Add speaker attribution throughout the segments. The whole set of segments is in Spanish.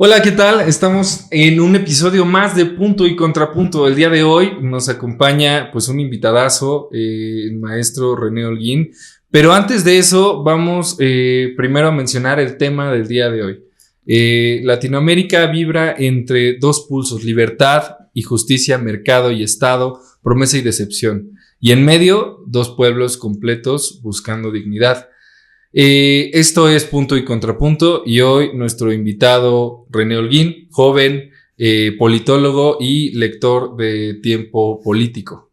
Speaker 1: Hola, ¿qué tal? Estamos en un episodio más de Punto y Contrapunto. El día de hoy nos acompaña pues un invitadazo, el maestro René Holguín. Pero antes de eso vamos primero a mencionar el tema del día de hoy. Latinoamérica vibra entre dos pulsos: libertad y justicia, mercado y Estado, promesa y decepción. Y en medio, dos pueblos completos buscando dignidad. Esto es Punto y Contrapunto, y hoy nuestro invitado René Holguín, joven, politólogo y lector de Tiempo Político.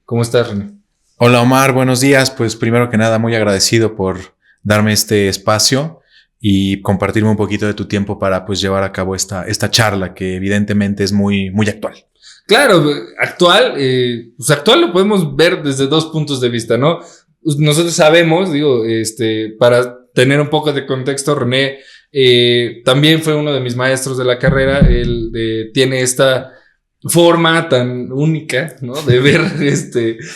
Speaker 1: ¿Cómo estás, René?
Speaker 2: Hola Omar, buenos días. Pues primero que nada, muy agradecido por darme este espacio y compartirme un poquito de tu tiempo para pues llevar a cabo esta charla que evidentemente es muy actual.
Speaker 1: Claro, actual lo podemos ver desde dos puntos de vista, ¿no? Nosotros sabemos, para tener un poco de contexto, René también fue uno de mis maestros de la carrera. Él tiene esta forma tan única, ¿no?, de ver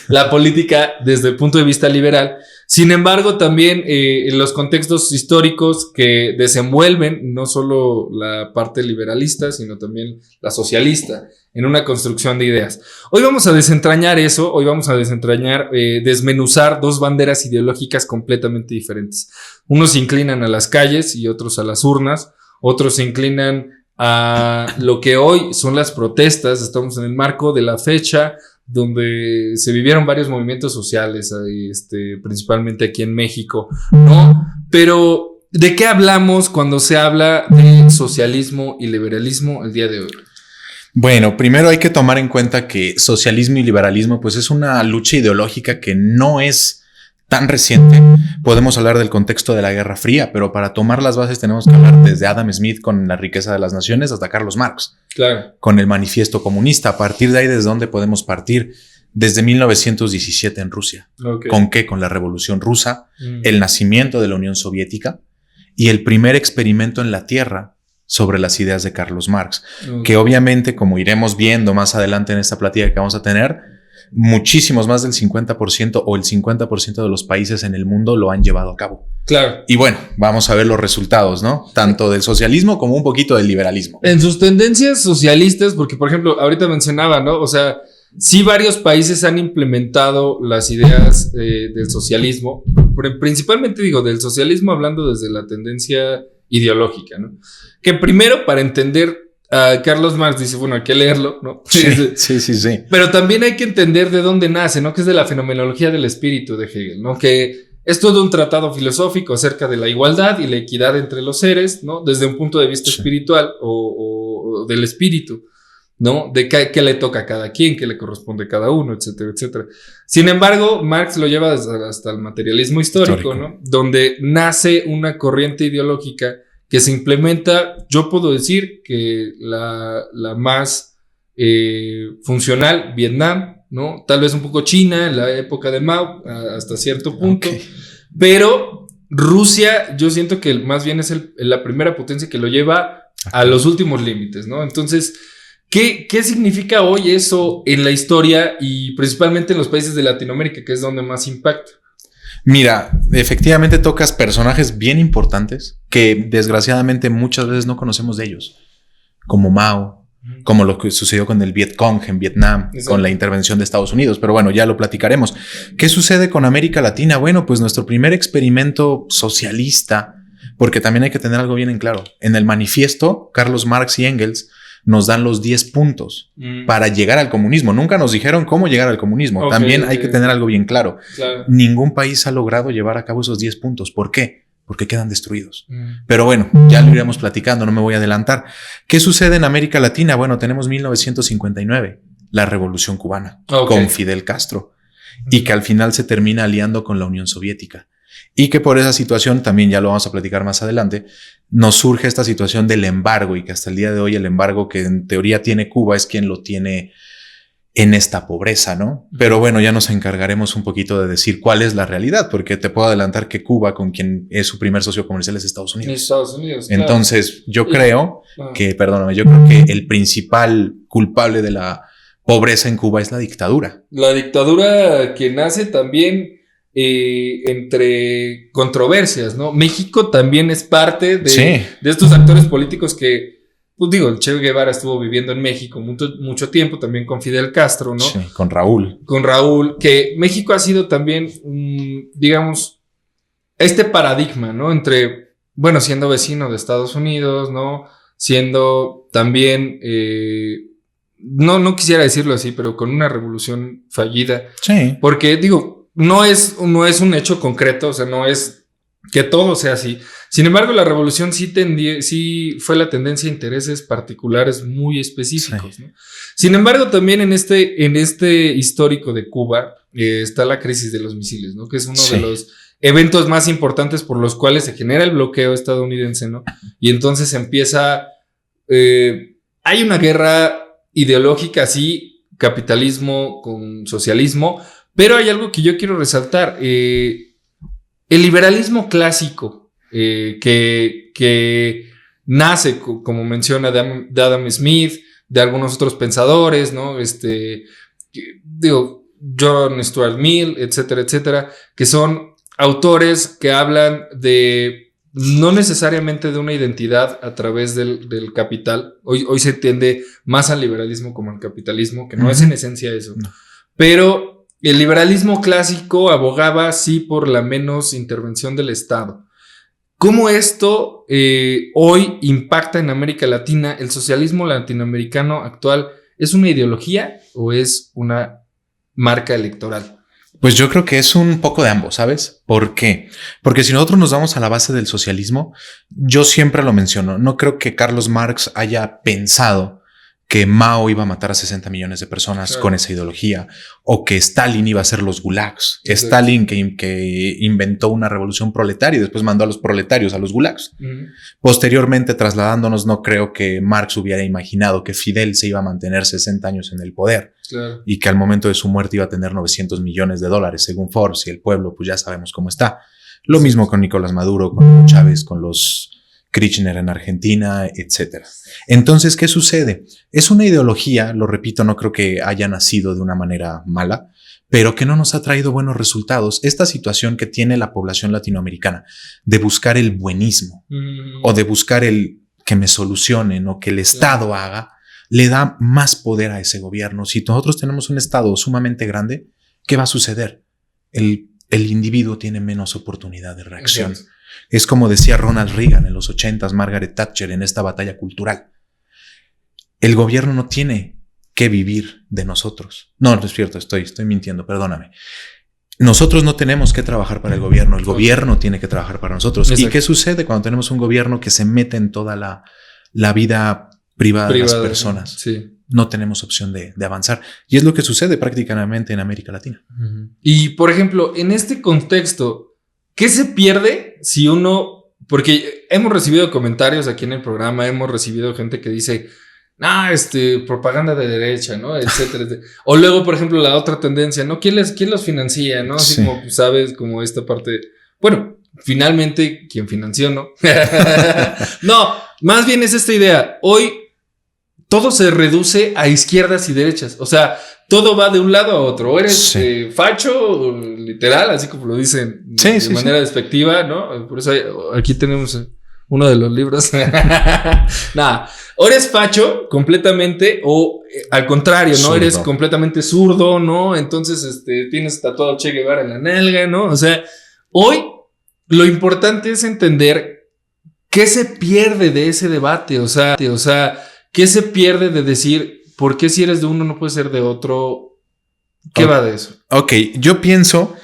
Speaker 1: la política desde el punto de vista liberal. Sin embargo, también en los contextos históricos que desenvuelven no solo la parte liberalista, sino también la socialista, en una construcción de ideas. Hoy vamos a desentrañar eso, desmenuzar dos banderas ideológicas completamente diferentes. Unos se inclinan a las calles y otros a las urnas, otros se inclinan a lo que hoy son las protestas. Estamos en el marco de la fecha donde se vivieron varios movimientos sociales, principalmente aquí en México, ¿no? Pero, ¿de qué hablamos cuando se habla de socialismo y liberalismo el día de hoy?
Speaker 2: Bueno, primero hay que tomar en cuenta que socialismo y liberalismo pues es una lucha ideológica que no es tan reciente. Podemos hablar del contexto de la Guerra Fría, pero para tomar las bases tenemos que hablar desde Adam Smith con La riqueza de las naciones hasta Carlos Marx,
Speaker 1: claro,
Speaker 2: con el manifiesto comunista. A partir de ahí, ¿desde dónde podemos partir? Desde 1917 en Rusia.
Speaker 1: Okay.
Speaker 2: ¿Con qué? Con la Revolución Rusa, el nacimiento de la Unión Soviética y el primer experimento en la Tierra sobre las ideas de Carlos Marx, que obviamente, como iremos viendo más adelante en esta plática que vamos a tener, muchísimos más del 50% o el 50% de los países en el mundo lo han llevado a cabo.
Speaker 1: Claro.
Speaker 2: Y bueno, vamos a ver los resultados, ¿no? Tanto del socialismo como un poquito del liberalismo.
Speaker 1: En sus tendencias socialistas, porque por ejemplo, ahorita mencionaba, ¿no? O sea, sí, varios países han implementado las ideas del socialismo, principalmente del socialismo hablando desde la tendencia ideológica, ¿no? Que primero, para entender a Carlos Marx, dice, bueno, hay que leerlo, ¿no?
Speaker 2: Sí.
Speaker 1: Pero también hay que entender de dónde nace, ¿no? Que es de la fenomenología del espíritu de Hegel, ¿no? Que es todo un tratado filosófico acerca de la igualdad y la equidad entre los seres, ¿no? Desde un punto de vista espiritual o del espíritu, ¿no? De qué le toca a cada quien, qué le corresponde a cada uno, etcétera, etcétera. Sin embargo, Marx lo lleva hasta el materialismo histórico, ¿no? Donde nace una corriente ideológica que se implementa. Yo puedo decir que la más funcional, Vietnam, ¿no? Tal vez un poco China en la época de Mao, hasta cierto punto. Okay. Pero Rusia, yo siento que más bien es la primera potencia que lo lleva a los últimos límites, ¿no? Entonces, ¿qué significa hoy eso en la historia y principalmente en los países de Latinoamérica, que es donde más impacta?
Speaker 2: Mira, efectivamente tocas personajes bien importantes que desgraciadamente muchas veces no conocemos de ellos, como Mao, como lo que sucedió con el Vietcong en Vietnam, exacto, con la intervención de Estados Unidos, pero bueno, ya lo platicaremos. ¿Qué sucede con América Latina? Bueno, pues nuestro primer experimento socialista, porque también hay que tener algo bien en claro. En el manifiesto, Carlos Marx y Engels nos dan los 10 puntos para llegar al comunismo. Nunca nos dijeron cómo llegar al comunismo. Okay, también hay que tener algo bien claro. Ningún país ha logrado llevar a cabo esos 10 puntos. ¿Por qué? Porque quedan destruidos. Pero bueno, ya lo iremos platicando, no me voy a adelantar. ¿Qué sucede en América Latina? Bueno, tenemos 1959, la Revolución Cubana, con Fidel Castro, y que al final se termina aliando con la Unión Soviética. Y que por esa situación, también ya lo vamos a platicar más adelante, nos surge esta situación del embargo, y que hasta el día de hoy el embargo que en teoría tiene Cuba es quien lo tiene en esta pobreza, ¿no? Pero bueno, ya nos encargaremos un poquito de decir cuál es la realidad, porque te puedo adelantar que Cuba, con quien es su primer socio comercial, es Estados Unidos.
Speaker 1: Estados Unidos,
Speaker 2: entonces, yo creo que el principal culpable de la pobreza en Cuba es la dictadura.
Speaker 1: La dictadura que nace también entre controversias, ¿no? México también es parte de estos actores políticos que pues digo, el Che Guevara estuvo viviendo en México mucho tiempo, también con Fidel Castro, ¿no?
Speaker 2: Sí, con Raúl.
Speaker 1: Con Raúl, que México ha sido también, digamos, este paradigma, ¿no? Entre, bueno, siendo vecino de Estados Unidos, ¿no? Siendo también, no quisiera decirlo así, pero con una revolución fallida.
Speaker 2: Sí.
Speaker 1: Porque, digo, no es un hecho concreto, o sea, no es que todo sea así. Sin embargo, la revolución sí fue la tendencia a intereses particulares muy específicos, ¿no? Sin embargo, también en este histórico de Cuba está la crisis de los misiles, ¿no? Que es uno de los eventos más importantes por los cuales se genera el bloqueo estadounidense, ¿no? Y entonces empieza, hay una guerra ideológica, sí, capitalismo con socialismo, pero hay algo que yo quiero resaltar. El liberalismo clásico que nace, como menciona de Adam Smith, de algunos otros pensadores, ¿no? Digo, John Stuart Mill, etcétera, etcétera, que son autores que hablan de no necesariamente de una identidad a través del capital. Hoy se entiende más al liberalismo como al capitalismo, que no es en esencia eso. No. Pero el liberalismo clásico abogaba sí por la menos intervención del Estado. ¿Cómo esto hoy impacta en América Latina? ¿El socialismo latinoamericano actual es una ideología o es una marca electoral?
Speaker 2: Pues yo creo que es un poco de ambos, ¿sabes? ¿Por qué? Porque si nosotros nos vamos a la base del socialismo, yo siempre lo menciono, no creo que Carlos Marx haya pensado que Mao iba a matar a 60 millones de personas con esa ideología, o que Stalin iba a hacer los gulags. Exacto. Stalin que inventó una revolución proletaria y después mandó a los proletarios a los gulags. Posteriormente, trasladándonos, no creo que Marx hubiera imaginado que Fidel se iba a mantener 60 años en el poder. Claro. Y que al momento de su muerte iba a tener $900 millones según Forbes, y el pueblo pues ya sabemos cómo está. Lo mismo con Nicolás Maduro, con Chávez, con los Kirchner en Argentina, etc. Entonces, ¿qué sucede? Es una ideología, lo repito, no creo que haya nacido de una manera mala, pero que no nos ha traído buenos resultados. Esta situación que tiene la población latinoamericana de buscar el buenismo o de buscar el que me solucionen o que el Estado haga, le da más poder a ese gobierno. Si nosotros tenemos un Estado sumamente grande, ¿qué va a suceder? El individuo tiene menos oportunidad de reacción. Exacto. Es como decía Ronald Reagan en los 80s, Margaret Thatcher en esta batalla cultural. El gobierno no tiene que vivir de nosotros. No es cierto, estoy mintiendo, perdóname. Nosotros no tenemos que trabajar para el gobierno tiene que trabajar para nosotros. Exacto. ¿Y qué sucede cuando tenemos un gobierno que se mete en toda la vida privada de las personas? Sí. No tenemos opción de avanzar. Y es lo que sucede prácticamente en América Latina.
Speaker 1: Y, por ejemplo, en este contexto, ¿qué se pierde si uno...? Porque hemos recibido comentarios aquí en el programa, hemos recibido gente que dice, propaganda de derecha, ¿no? Etcétera, etcétera. O luego, por ejemplo, la otra tendencia, ¿no? ¿Quién los financia, no? Así sí. Como, sabes, como esta parte... Bueno, finalmente, ¿quién financió, no? No, más bien es esta idea. Hoy todo se reduce a izquierdas y derechas. O sea, todo va de un lado a otro. O eres facho, literal, así como lo dicen de manera despectiva, ¿no? Por eso aquí tenemos uno de los libros. Nada, o eres facho completamente, o al contrario, ¿no? Zurdo. Eres completamente zurdo, ¿no? Entonces tienes tatuado Che Guevara en la nalga, ¿no? O sea, hoy lo importante es entender qué se pierde de ese debate. O sea, ¿qué se pierde de decir por qué si eres de uno no puedes ser de otro? ¿Qué va de eso?
Speaker 2: Ok, yo pienso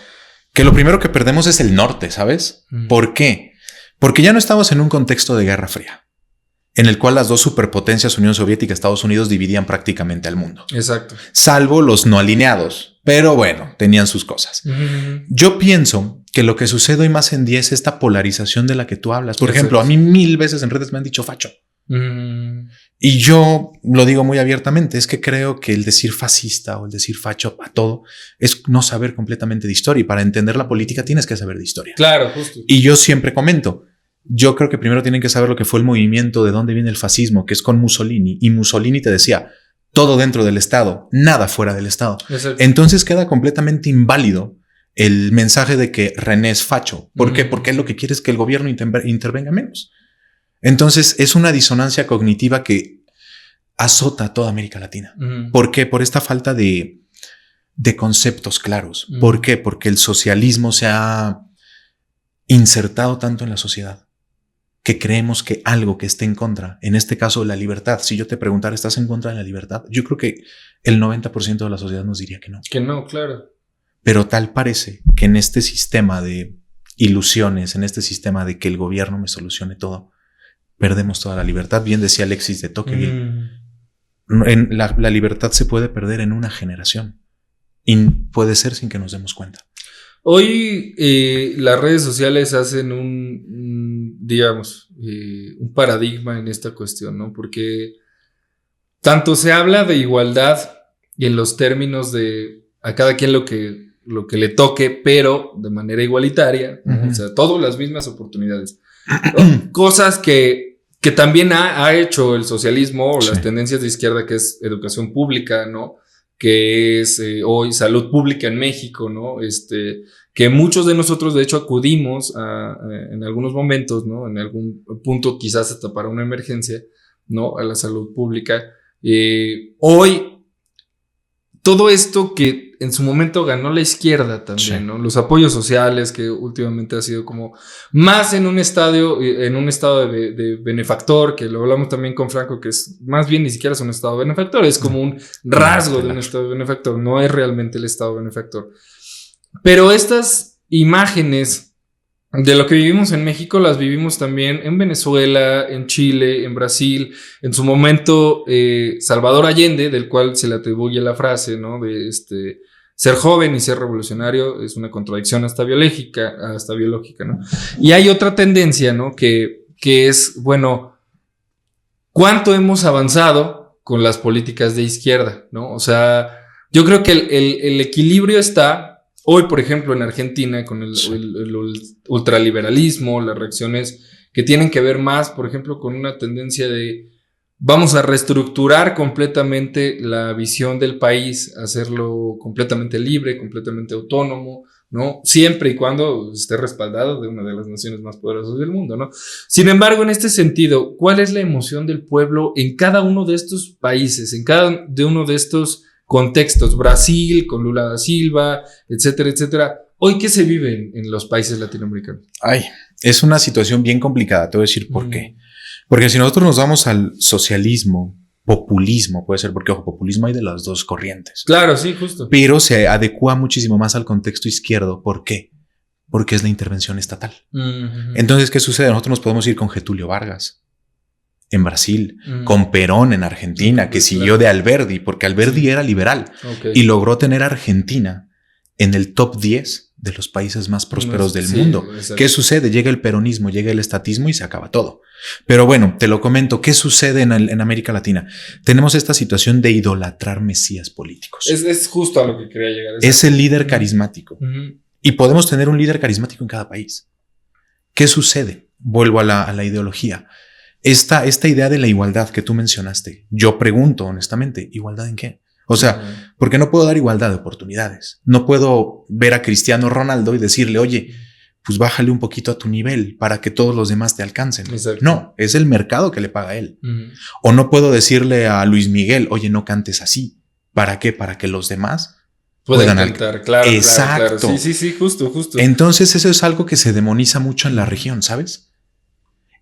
Speaker 2: que lo primero que perdemos es el norte, ¿sabes? ¿Por qué? Porque ya no estamos en un contexto de Guerra Fría, en el cual las dos superpotencias, Unión Soviética y Estados Unidos, dividían prácticamente al mundo.
Speaker 1: Exacto.
Speaker 2: Salvo los no alineados, pero bueno, tenían sus cosas. Yo pienso que lo que sucede hoy más en día es esta polarización de la que tú hablas. Por ejemplo, a mí 1000 veces en redes me han dicho facho. Y yo lo digo muy abiertamente, es que creo que el decir fascista o el decir facho a todo es no saber completamente de historia, y para entender la política tienes que saber de historia.
Speaker 1: Claro, justo.
Speaker 2: Y yo siempre comento, yo creo que primero tienen que saber lo que fue el movimiento, de dónde viene el fascismo, que es con Mussolini, y Mussolini te decía, todo dentro del Estado, nada fuera del Estado. Exacto. Entonces queda completamente inválido el mensaje de que René es facho. ¿Por qué? Porque él lo que quiere es que el gobierno intervenga menos. Entonces es una disonancia cognitiva que azota a toda América Latina. ¿Por qué? Por esta falta de conceptos claros. ¿Por qué? Porque el socialismo se ha insertado tanto en la sociedad que creemos que algo que esté en contra, en este caso la libertad, si yo te preguntara, ¿estás en contra de la libertad? Yo creo que el 90% de la sociedad nos diría que no.
Speaker 1: Que no, claro.
Speaker 2: Pero tal parece que en este sistema de ilusiones, en este sistema de que el gobierno me solucione todo, perdemos toda la libertad. Bien decía Alexis de Tocqueville. La libertad se puede perder en una generación y puede ser sin que nos demos cuenta.
Speaker 1: Hoy las redes sociales hacen digamos, un paradigma en esta cuestión, ¿no? Porque tanto se habla de igualdad y en los términos de a cada quien lo que le toque, pero de manera igualitaria, ¿no? O sea, todas las mismas oportunidades. Cosas que también ha hecho el socialismo o las tendencias de izquierda, que es educación pública, ¿no? Que es hoy salud pública en México, ¿no? Que muchos de nosotros de hecho acudimos en algunos momentos, ¿no? En algún punto quizás hasta para una emergencia, ¿no? A la salud pública. Hoy, todo esto que en su momento ganó la izquierda también, ¿no? Los apoyos sociales, que últimamente ha sido como más en un estado de benefactor, que lo hablamos también con Franco, que es más bien ni siquiera es un estado benefactor, es como un rasgo de un estado benefactor, no es realmente el estado benefactor. Pero estas imágenes de lo que vivimos en México las vivimos también en Venezuela, en Chile, en Brasil. En su momento, Salvador Allende, del cual se le atribuye la frase, ¿no? De ser joven y ser revolucionario es una contradicción hasta biológica, ¿no? Y hay otra tendencia, ¿no? Que es, bueno, ¿cuánto hemos avanzado con las políticas de izquierda, ¿no? O sea, yo creo que el equilibrio está hoy, por ejemplo, en Argentina, con el ultraliberalismo, las reacciones que tienen que ver más, por ejemplo, con una tendencia de vamos a reestructurar completamente la visión del país, hacerlo completamente libre, completamente autónomo, ¿no? Siempre y cuando esté respaldado de una de las naciones más poderosas del mundo, ¿no? Sin embargo, en este sentido, ¿cuál es la emoción del pueblo en cada uno de estos países, en cada de uno de estos contextos? Brasil, con Lula da Silva, etcétera, etcétera. Hoy, ¿qué se vive en los países latinoamericanos?
Speaker 2: Ay, es una situación bien complicada. Te voy a decir por qué. Porque si nosotros nos vamos al socialismo, populismo, puede ser, porque ojo, populismo hay de las dos corrientes.
Speaker 1: Claro, sí, justo.
Speaker 2: Pero se adecua muchísimo más al contexto izquierdo. ¿Por qué? Porque es la intervención estatal. Entonces, ¿qué sucede? Nosotros nos podemos ir con Getúlio Vargas en Brasil, con Perón en Argentina, que siguió de Alberdi, porque Alberdi era liberal y logró tener a Argentina en el top 10 de los países más prósperos del mundo. Exacto. ¿Qué sucede? Llega el peronismo, llega el estatismo y se acaba todo. Pero bueno, te lo comento. ¿Qué sucede en América Latina? Tenemos esta situación de idolatrar mesías políticos.
Speaker 1: Es justo a lo que quería llegar.
Speaker 2: Es el líder carismático. Y podemos tener un líder carismático en cada país. ¿Qué sucede? Vuelvo a la ideología. Esta idea de la igualdad que tú mencionaste, yo pregunto honestamente, ¿igualdad en qué? O sea, ¿por qué no puedo dar igualdad de oportunidades? No puedo ver a Cristiano Ronaldo y decirle, oye, pues bájale un poquito a tu nivel para que todos los demás te alcancen. Exacto. No, es el mercado que le paga a él. O no puedo decirle a Luis Miguel, oye, no cantes así. ¿Para qué? Para que los demás puedan
Speaker 1: cantar. Claro,
Speaker 2: exacto.
Speaker 1: Claro. Sí, justo.
Speaker 2: Entonces eso es algo que se demoniza mucho en la región, ¿sabes?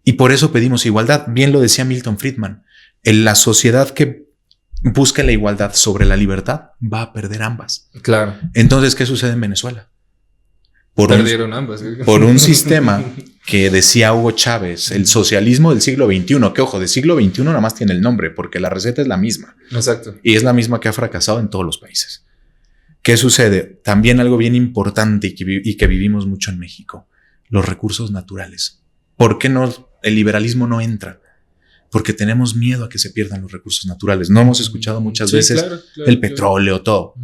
Speaker 2: Y por eso pedimos igualdad. Bien lo decía Milton Friedman. En la sociedad que busca la igualdad sobre la libertad va a perder ambas.
Speaker 1: Claro.
Speaker 2: Entonces, ¿qué sucede en Venezuela?
Speaker 1: Perdieron ambas.
Speaker 2: Por un sistema que decía Hugo Chávez, el socialismo del siglo XXI, que ojo, del siglo XXI nada más tiene el nombre, porque la receta es la misma.
Speaker 1: Exacto.
Speaker 2: Y es la misma que ha fracasado en todos los países. ¿Qué sucede? También algo bien importante y que vivimos mucho en México, los recursos naturales. ¿Por qué no el liberalismo no entra? Porque tenemos miedo a que se pierdan los recursos naturales. No hemos escuchado muchas veces el petróleo, todo,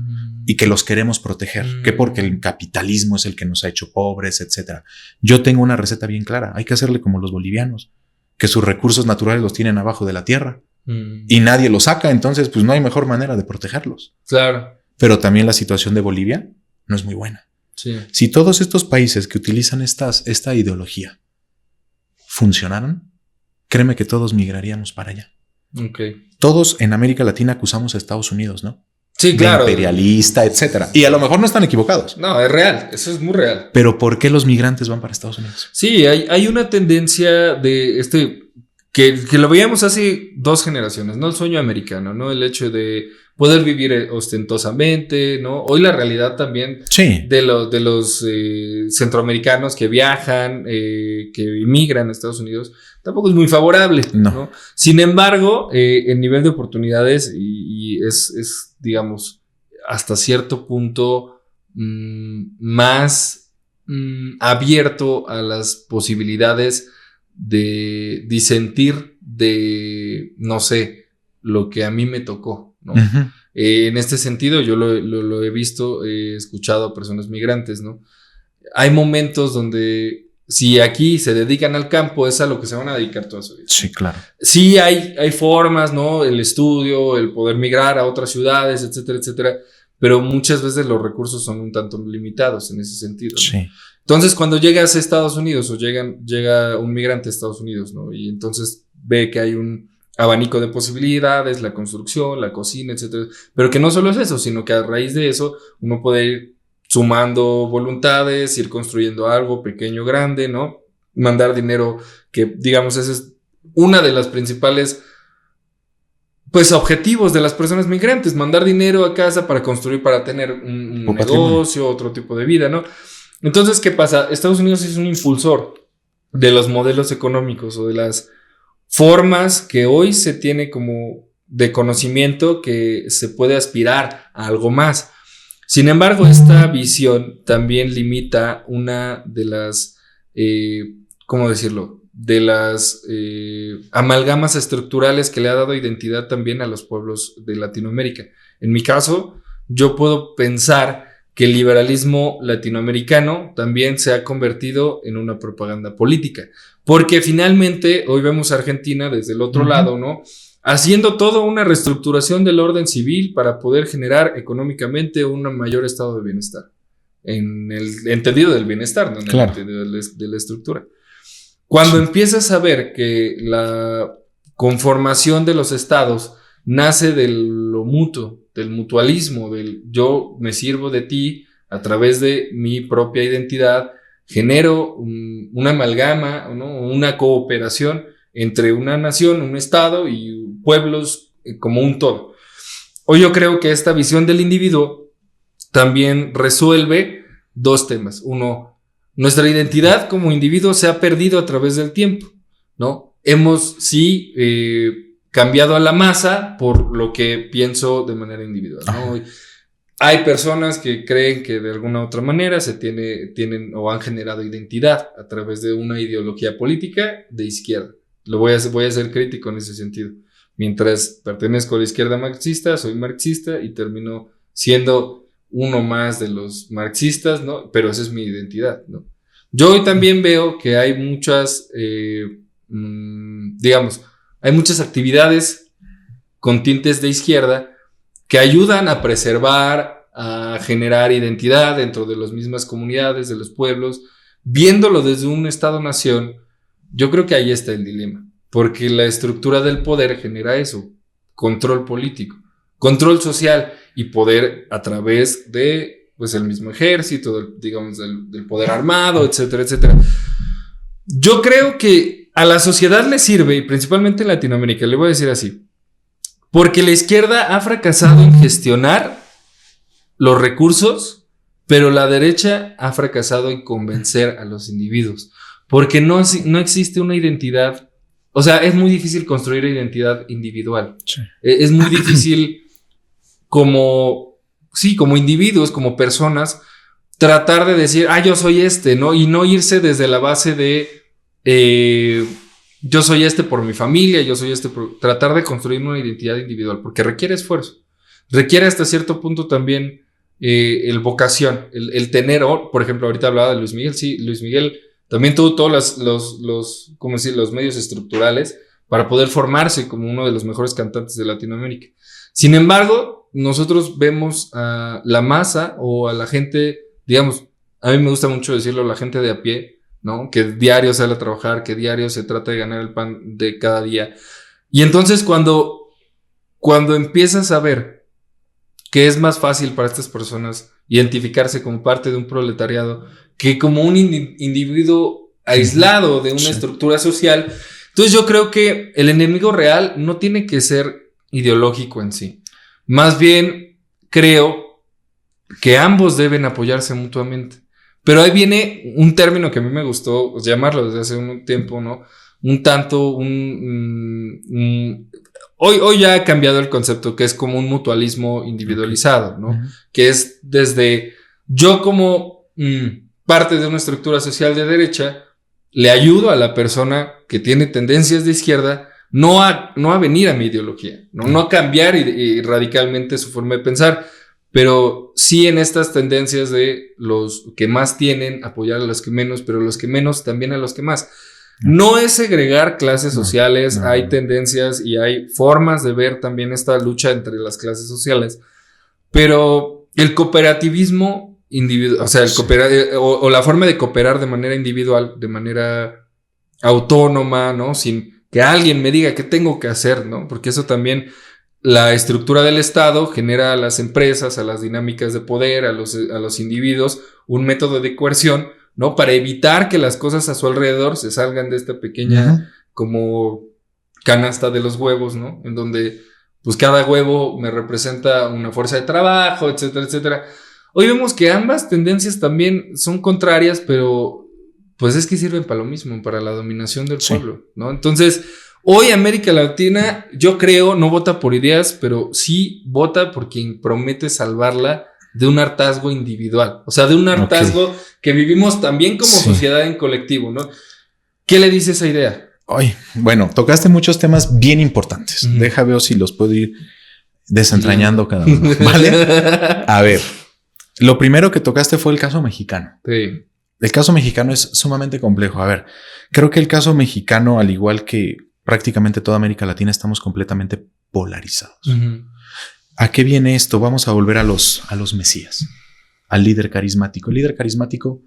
Speaker 2: y que los queremos proteger, que porque el capitalismo es el que nos ha hecho pobres, etcétera. Yo tengo una receta bien clara. Hay que hacerle como los bolivianos, que sus recursos naturales los tienen abajo de la tierra y nadie los saca. Entonces, pues no hay mejor manera de protegerlos.
Speaker 1: Claro.
Speaker 2: Pero también la situación de Bolivia no es muy buena.
Speaker 1: Sí.
Speaker 2: Si todos estos países que utilizan esta ideología funcionaran, créeme que todos migraríamos para allá.
Speaker 1: Okay.
Speaker 2: Todos en América Latina acusamos a Estados Unidos, ¿no?
Speaker 1: Sí, claro.
Speaker 2: De imperialista, etcétera. Y a lo mejor no están equivocados.
Speaker 1: No, es real. Eso es muy real.
Speaker 2: Pero ¿por qué los migrantes van para Estados Unidos?
Speaker 1: Sí, hay una tendencia de que lo veíamos hace 2 generaciones, ¿no? El sueño americano, ¿no? El hecho de poder vivir ostentosamente, ¿no? Hoy la realidad también
Speaker 2: Sí.
Speaker 1: de los centroamericanos que viajan, que inmigran a Estados Unidos, tampoco es muy favorable, ¿no? Sin embargo, el nivel de oportunidades y es, digamos, hasta cierto punto más abierto a las posibilidades de disentir de, no sé, lo que a mí me tocó, ¿no?
Speaker 2: Uh-huh.
Speaker 1: En este sentido, yo lo he visto, he escuchado a personas migrantes, ¿no? Hay momentos donde si aquí se dedican al campo, es a lo que se van a dedicar toda su vida.
Speaker 2: Sí, claro.
Speaker 1: Sí hay formas, ¿no? El estudio, el poder migrar a otras ciudades, etcétera, etcétera, pero muchas veces los recursos son un tanto limitados en ese sentido, ¿no?
Speaker 2: Sí.
Speaker 1: Entonces, cuando llegas a Estados Unidos o llega un migrante a Estados Unidos, ¿no? Y entonces ve que hay un abanico de posibilidades, la construcción, la cocina, etcétera. Pero que no solo es eso, sino que a raíz de eso uno puede ir sumando voluntades, ir construyendo algo pequeño, grande, ¿no? Mandar dinero, que digamos, esa es una de las principales, pues, objetivos de las personas migrantes, mandar dinero a casa para construir, para tener un negocio, otro tipo de vida, ¿no? Entonces, ¿qué pasa? Estados Unidos es un impulsor de los modelos económicos o de las formas que hoy se tiene como de conocimiento que se puede aspirar a algo más. Sin embargo, esta visión también limita una de las, ¿cómo decirlo? De las amalgamas estructurales que le ha dado identidad también a los pueblos de Latinoamérica. En mi caso, yo puedo pensar que el liberalismo latinoamericano también se ha convertido en una propaganda política, porque finalmente hoy vemos a Argentina desde el otro lado, ¿no? Haciendo toda una reestructuración del orden civil para poder generar económicamente un mayor estado de bienestar, en el entendido del bienestar, no en el entendido de la estructura. Cuando empiezas a ver que la conformación de los estados nace de lo mutuo, del mutualismo, del yo me sirvo de ti a través de mi propia identidad, genero una amalgama, ¿no? Una cooperación entre una nación, un estado y pueblos como un todo. Hoy yo creo que esta visión del individuo también resuelve 2 temas. Uno, nuestra identidad como individuo se ha perdido a través del tiempo, ¿no? Hemos cambiado a la masa por lo que pienso de manera individual, ¿no? Hay personas que creen que de alguna u otra manera tienen o han generado identidad a través de una ideología política de izquierda. Voy a ser crítico en ese sentido. Mientras pertenezco a la izquierda marxista, soy marxista y termino siendo uno más de los marxistas, ¿no? Pero esa es mi identidad, ¿no? Yo hoy también veo que hay muchas, hay muchas actividades con tintes de izquierda que ayudan a preservar, a generar identidad dentro de las mismas comunidades, de los pueblos, viéndolo desde un Estado-nación. Yo creo que ahí está el dilema, porque la estructura del poder genera eso, control político, control social y poder a través de, pues, el mismo ejército, del poder armado, etcétera, etcétera. Yo creo que a la sociedad le sirve, y principalmente en Latinoamérica, le voy a decir así, porque la izquierda ha fracasado en gestionar los recursos, pero la derecha ha fracasado en convencer a los individuos, porque no existe una identidad, o sea, es muy difícil construir identidad individual. Sí. Es muy difícil como individuos, como personas, tratar de decir, yo soy ¿no? Y no irse desde la base de yo soy por mi familia, yo soy tratar de construir una identidad individual, porque requiere esfuerzo, requiere hasta cierto punto también el vocación, el tener, por ejemplo, ahorita hablaba de Luis Miguel, sí, Luis Miguel también tuvo todos los medios estructurales para poder formarse como uno de los mejores cantantes de Latinoamérica. Sin embargo, nosotros vemos a la masa o a la gente, digamos, a mí me gusta mucho decirlo, la gente de a pie, ¿no? Que diario sale a trabajar, que diario se trata de ganar el pan de cada día. Y entonces cuando empiezas a ver que es más fácil para estas personas identificarse como parte de un proletariado que como un individuo aislado de una estructura social, entonces yo creo que el enemigo real no tiene que ser ideológico en sí. Más bien creo que ambos deben apoyarse mutuamente. Pero ahí viene un término que a mí me gustó llamarlo desde hace un tiempo, ¿no? Un tanto, hoy ya ha cambiado el concepto, que es como un mutualismo individualizado, ¿no? Que es desde yo como parte de una estructura social de derecha, le ayudo a la persona que tiene tendencias de izquierda no a venir a mi ideología, no a cambiar y radicalmente su forma de pensar, pero sí en estas tendencias de los que más tienen, apoyar a los que menos, pero los que menos también a los que más. No es segregar clases sociales, hay tendencias y hay formas de ver también esta lucha entre las clases sociales, pero el cooperativismo individual, o sea, o la forma de cooperar de manera individual, de manera autónoma, ¿no? Sin que alguien me diga qué tengo que hacer, ¿no? Porque eso también, la estructura del Estado genera a las empresas, a las dinámicas de poder, a los individuos, un método de coerción, ¿no? Para evitar que las cosas a su alrededor se salgan de esta pequeña como canasta de los huevos, ¿no? En donde pues cada huevo me representa una fuerza de trabajo, etcétera, etcétera. Hoy vemos que ambas tendencias también son contrarias, pero pues es que sirven para lo mismo, para la dominación del pueblo, ¿no? Entonces, hoy América Latina, yo creo, no vota por ideas, pero sí vota por quien promete salvarla de un hartazgo individual, o sea, de un hartazgo que vivimos también como sociedad en colectivo, ¿no? ¿Qué le dice esa idea?
Speaker 2: Ay, bueno, tocaste muchos temas bien importantes. Deja ver si los puedo ir desentrañando cada uno, ¿vale? A ver, lo primero que tocaste fue el caso mexicano.
Speaker 1: Sí.
Speaker 2: El caso mexicano es sumamente complejo. A ver, creo que el caso mexicano, al igual que prácticamente toda América Latina, estamos completamente polarizados. ¿A qué viene esto? Vamos a volver a los mesías, al líder carismático. El líder carismático,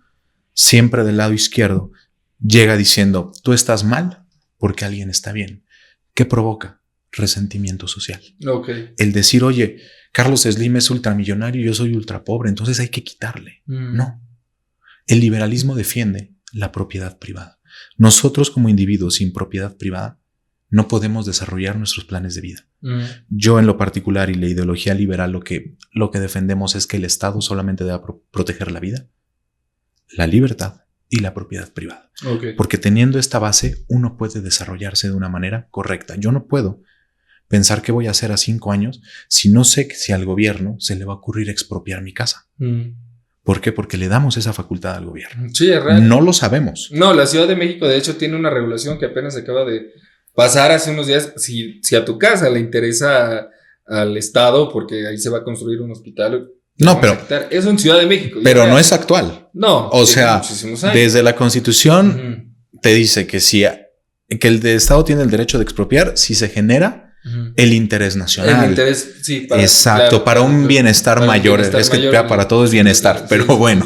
Speaker 2: siempre del lado izquierdo, llega diciendo, tú estás mal porque alguien está bien. ¿Qué provoca? Resentimiento social. El decir, oye, Carlos Slim es ultramillonario y yo soy ultrapobre, entonces hay que quitarle. No. El liberalismo defiende la propiedad privada. Nosotros como individuos sin propiedad privada no podemos desarrollar nuestros planes de vida. Yo en lo particular y la ideología liberal lo que defendemos es que el Estado solamente debe proteger la vida, la libertad y la propiedad privada. Porque teniendo esta base uno puede desarrollarse de una manera correcta. Yo no puedo pensar qué voy a hacer a 5 años si no sé si al gobierno se le va a ocurrir expropiar mi casa. ¿Por qué? Porque le damos esa facultad al gobierno.
Speaker 1: Sí, es real.
Speaker 2: No lo sabemos.
Speaker 1: No, la Ciudad de México de hecho tiene una regulación que apenas acaba de pasar hace unos días. Si a tu casa le interesa al Estado, porque ahí se va a construir un hospital.
Speaker 2: No, pero
Speaker 1: eso en Ciudad de México.
Speaker 2: Pero no es actual.
Speaker 1: No.
Speaker 2: O sea, desde la Constitución te dice que que el Estado tiene el derecho de expropiar si se genera el interés nacional.
Speaker 1: El interés, sí.
Speaker 2: Exacto, para un bienestar mayor. Es que para todo es bienestar, pero bueno.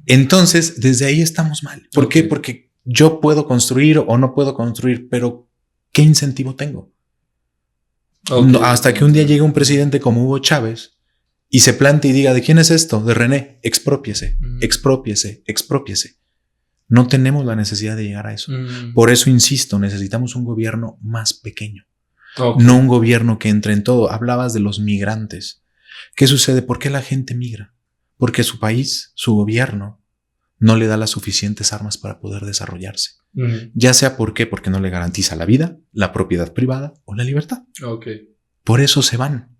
Speaker 2: Entonces, desde ahí estamos mal. ¿Por qué? Porque yo puedo construir o no puedo construir, pero ¿qué incentivo tengo? Hasta que un día llegue un presidente como Hugo Chávez y se plante y diga, ¿de quién es esto? De René, exprópiese, exprópiese, exprópiese. No tenemos la necesidad de llegar a eso. Por eso insisto, necesitamos un gobierno más pequeño. No un gobierno que entre en todo. Hablabas de los migrantes. ¿Qué sucede? ¿Por qué la gente migra? Porque su país, su gobierno, no le da las suficientes armas para poder desarrollarse. Ya sea porque no le garantiza la vida, la propiedad privada o la libertad. Por eso se van.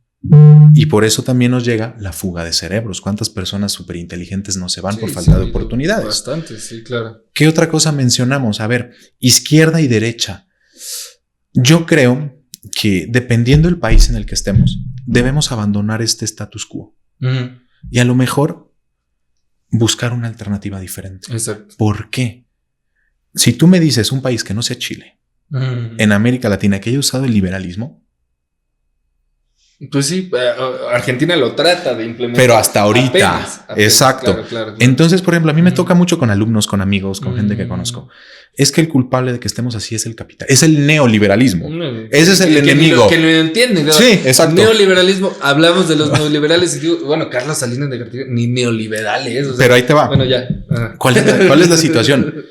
Speaker 2: Y por eso también nos llega la fuga de cerebros. ¿Cuántas personas superinteligentes no se van por falta de oportunidades?
Speaker 1: Bastante, sí, claro.
Speaker 2: ¿Qué otra cosa mencionamos? A ver, izquierda y derecha. Yo creo que dependiendo del país en el que estemos, debemos abandonar este status quo. Y a lo mejor buscar una alternativa diferente.
Speaker 1: Exacto.
Speaker 2: ¿Por qué? Si tú me dices un país que no sea Chile, en América Latina, que haya usado el liberalismo,
Speaker 1: Pues sí, Argentina lo trata de implementar.
Speaker 2: Pero hasta ahorita. Apenas, exacto.
Speaker 1: Claro.
Speaker 2: Entonces, por ejemplo, a mí me toca mucho con alumnos, con amigos, con gente que conozco. Es que el culpable de que estemos así es el capital, es el neoliberalismo. Ese es el enemigo.
Speaker 1: Que lo entiende.
Speaker 2: Sí, exacto.
Speaker 1: Neoliberalismo, hablamos de los neoliberales y digo, bueno, Carlos Salinas de Gortari, ni neoliberales. O sea,
Speaker 2: pero ahí te va.
Speaker 1: Bueno, ya.
Speaker 2: ¿Cuál es la situación?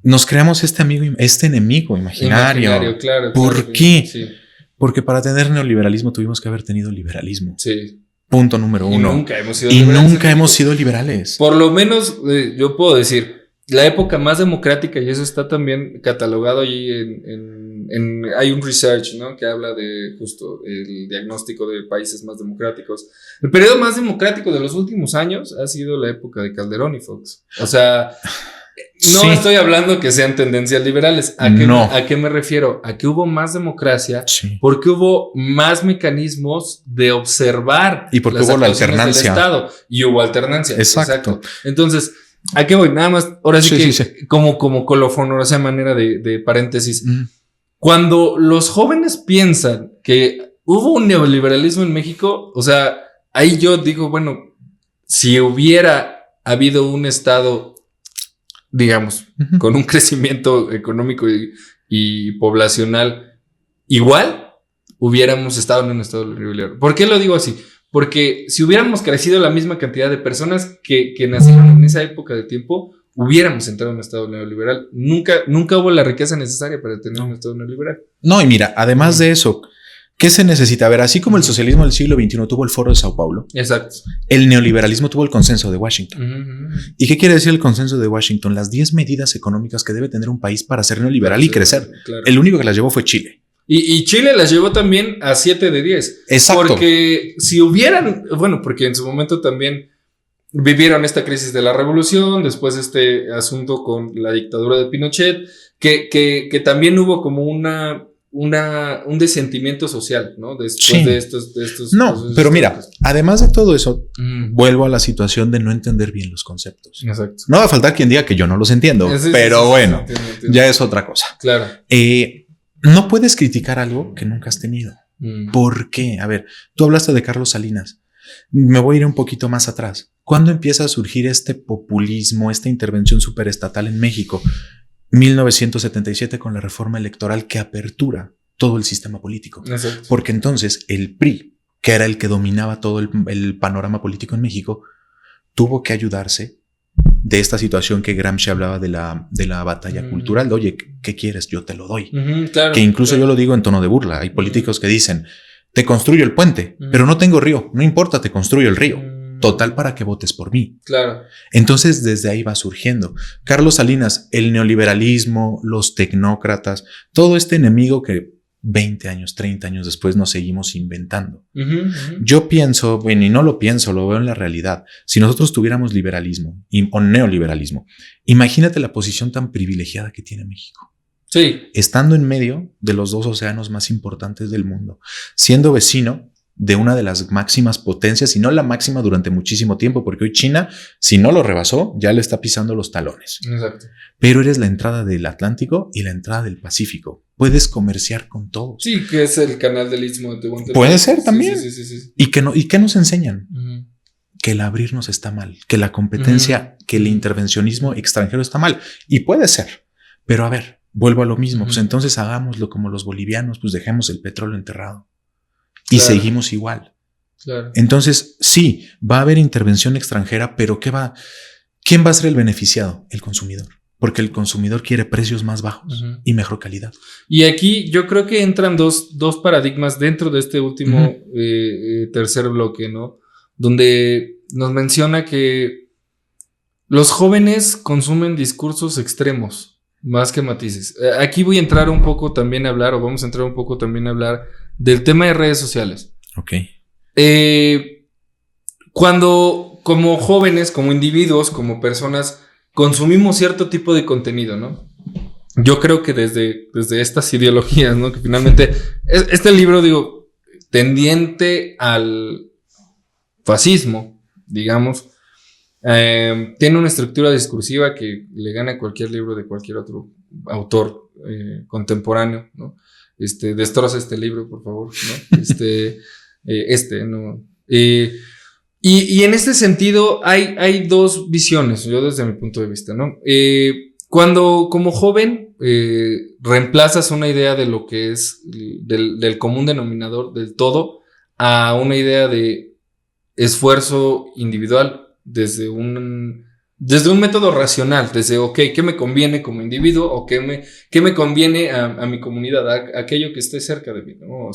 Speaker 2: Nos creamos este enemigo imaginario.
Speaker 1: Claro.
Speaker 2: ¿Por qué? Sí. Porque para tener neoliberalismo tuvimos que haber tenido liberalismo.
Speaker 1: Sí.
Speaker 2: Punto número uno.
Speaker 1: Y
Speaker 2: nunca hemos sido liberales.
Speaker 1: Por lo menos, yo puedo decir, la época más democrática, y eso está también catalogado allí hay un research, ¿no? Que habla de justo el diagnóstico de países más democráticos. El periodo más democrático de los últimos años ha sido la época de Calderón y Fox. O sea, no estoy hablando que sean tendencias liberales. ¿A qué me refiero? A que hubo más democracia porque hubo más mecanismos de observar
Speaker 2: y porque hubo la alternancia
Speaker 1: del Estado. Y hubo alternancia.
Speaker 2: Exacto.
Speaker 1: Entonces, ¿a qué voy? Nada más, ahora sí. Como colofón, o sea, manera de paréntesis. Cuando los jóvenes piensan que hubo un neoliberalismo en México, o sea, ahí yo digo, bueno, si hubiera habido un Estado, digamos, con un crecimiento económico y poblacional igual, hubiéramos estado en un Estado neoliberal. ¿Por qué lo digo así? Porque si hubiéramos crecido la misma cantidad de personas que nacieron en esa época de tiempo, hubiéramos entrado en un Estado neoliberal. Nunca hubo la riqueza necesaria para tener un Estado neoliberal.
Speaker 2: No, y mira, además de eso, ¿qué se necesita? A ver, así como el socialismo del siglo XXI tuvo el Foro de Sao Paulo.
Speaker 1: Exacto.
Speaker 2: El neoliberalismo tuvo el Consenso de Washington. ¿Y qué quiere decir el Consenso de Washington? Las 10 medidas económicas que debe tener un país para ser neoliberal y crecer. Claro. El único que las llevó fue Chile.
Speaker 1: Y Chile las llevó también a 7 de 10.
Speaker 2: Exacto.
Speaker 1: Porque si hubieran, bueno, porque en su momento también vivieron esta crisis de la revolución, después este asunto con la dictadura de Pinochet, que también hubo como un desentimiento social, ¿no? Después de estos
Speaker 2: no, pero mira, además de todo eso, vuelvo a la situación de no entender bien los conceptos.
Speaker 1: Exacto.
Speaker 2: No va a faltar quien diga que yo no los entiendo, pero bueno, entiendo. Ya es otra cosa.
Speaker 1: Claro.
Speaker 2: No puedes criticar algo que nunca has tenido. ¿Por qué? A ver, tú hablaste de Carlos Salinas. Me voy a ir un poquito más atrás. ¿Cuándo empieza a surgir este populismo, esta intervención superestatal en México? 1977 con la reforma electoral que apertura todo el sistema político.
Speaker 1: Exacto.
Speaker 2: Porque entonces el PRI, que era el que dominaba todo el panorama político en México, tuvo que ayudarse de esta situación que Gramsci hablaba de la batalla cultural. Oye, ¿qué quieres? Yo te lo doy.
Speaker 1: Claro,
Speaker 2: que incluso yo lo digo en tono de burla. Hay políticos que dicen, te construyo el puente, pero no tengo río. No importa, te construyo el río. Total para que votes por mí.
Speaker 1: Claro.
Speaker 2: Entonces desde ahí va surgiendo. Carlos Salinas, el neoliberalismo, los tecnócratas, todo este enemigo que 20 años, 30 años después nos seguimos inventando. Yo pienso, bueno, y no lo pienso, lo veo en la realidad. Si nosotros tuviéramos liberalismo o neoliberalismo, imagínate la posición tan privilegiada que tiene México.
Speaker 1: Sí.
Speaker 2: Estando en medio de los 2 océanos más importantes del mundo, siendo vecino de una de las máximas potencias, y no la máxima durante muchísimo tiempo, porque hoy China, si no lo rebasó, ya le está pisando los talones.
Speaker 1: Exacto.
Speaker 2: Pero eres la entrada del Atlántico y la entrada del Pacífico. Puedes comerciar con todos.
Speaker 1: Sí, que es el canal del Istmo de Tehuantepec.
Speaker 2: Puede ser también.
Speaker 1: Sí.
Speaker 2: ¿Y qué nos enseñan? Que el abrirnos está mal, que la competencia, que el intervencionismo extranjero está mal. Y puede ser. Pero a ver, vuelvo a lo mismo. Pues entonces hagámoslo como los bolivianos, pues dejemos el petróleo enterrado. Y seguimos igual.
Speaker 1: Claro.
Speaker 2: Entonces, sí, va a haber intervención extranjera, pero ¿quién va a ser el beneficiado? El consumidor. Porque el consumidor quiere precios más bajos y mejor calidad.
Speaker 1: Y aquí yo creo que entran dos paradigmas dentro de este último tercer bloque, ¿no? Donde nos menciona que los jóvenes consumen discursos extremos, más que matices. Aquí voy a entrar un poco también a hablar, o vamos a entrar un poco también a hablar del tema de redes sociales.
Speaker 2: Ok.
Speaker 1: Cuando como jóvenes, como individuos, como personas, consumimos cierto tipo de contenido, ¿no? Yo creo que desde estas ideologías, ¿no? Que finalmente, este libro, digo, tendiente al fascismo, digamos, tiene una estructura discursiva que le gana a cualquier libro de cualquier otro autor contemporáneo, ¿no? Destroza este libro, por favor, ¿no? ¿no? Y en este sentido hay dos visiones, yo desde mi punto de vista, ¿no? Cuando como joven reemplazas una idea de lo que es del común denominador del todo a una idea de esfuerzo individual desde un método racional, desde, ok, ¿qué me conviene como individuo o qué me conviene a mi comunidad, a aquello que esté cerca de mí, ¿no?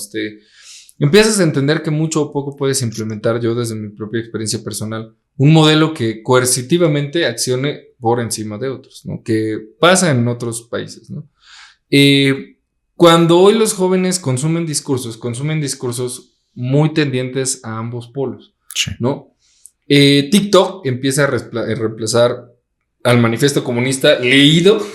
Speaker 1: Empiezas a entender que mucho o poco puedes implementar, yo desde mi propia experiencia personal, un modelo que coercitivamente accione por encima de otros, ¿no? Que pasa en otros países, ¿no? Cuando hoy los jóvenes consumen discursos muy tendientes a ambos polos,
Speaker 2: Sí.
Speaker 1: ¿no? TikTok empieza a reemplazar al manifiesto comunista leído,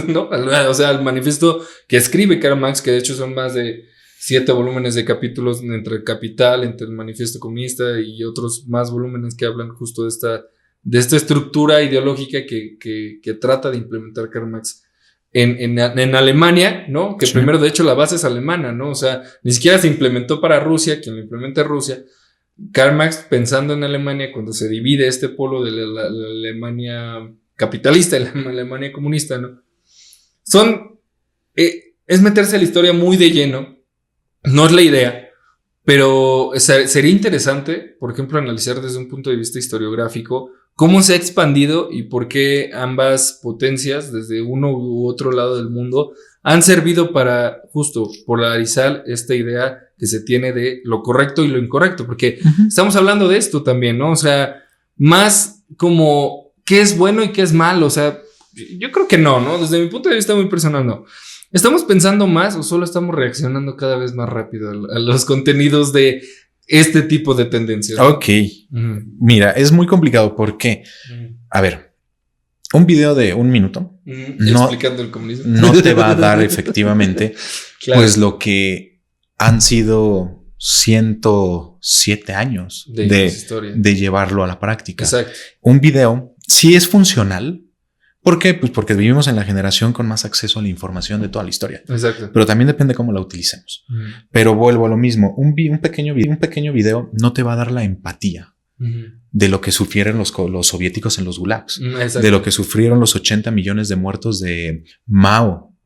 Speaker 1: ¿no? O sea, al manifiesto que escribe Karl Marx, que de hecho son más de 7 volúmenes de capítulos entre el Capital, entre el manifiesto comunista y otros más volúmenes que hablan justo de esta estructura ideológica que trata de implementar Karl Marx en Alemania, ¿no? Que primero, de hecho, la base es alemana, ¿no? O sea, ni siquiera se implementó para Rusia, quien lo implementa es Rusia. Karl Marx, pensando en Alemania, cuando se divide este polo de la Alemania capitalista y la Alemania comunista, ¿no? Es meterse a la historia muy de lleno, no es la idea, pero sería interesante, por ejemplo, analizar desde un punto de vista historiográfico cómo se ha expandido y por qué ambas potencias, desde uno u otro lado del mundo, han servido para justo polarizar esta idea que se tiene de lo correcto y lo incorrecto, porque estamos hablando de esto también, ¿no? O sea, más como qué es bueno y qué es malo, o sea, yo creo que no, desde mi punto de vista muy personal, no. ¿Estamos pensando más o solo estamos reaccionando cada vez más rápido a los contenidos de este tipo de tendencias, ¿no?
Speaker 2: Ok. Mira, es muy complicado porque, a ver, un video de 1 minuto
Speaker 1: explicando el comunismo
Speaker 2: no te va a dar efectivamente
Speaker 1: claro.
Speaker 2: Pues lo que han sido 107 años de llevarlo a la práctica.
Speaker 1: Exacto.
Speaker 2: Un video sí es funcional. ¿Por qué? Pues porque vivimos en la generación con más acceso a la información de toda la historia.
Speaker 1: Exacto.
Speaker 2: Pero también depende cómo la utilicemos. Pero vuelvo a lo mismo. Un pequeño video no te va a dar la empatía de lo que sufrieron los soviéticos en los gulags. De lo que sufrieron los 80 millones de muertos de Mao.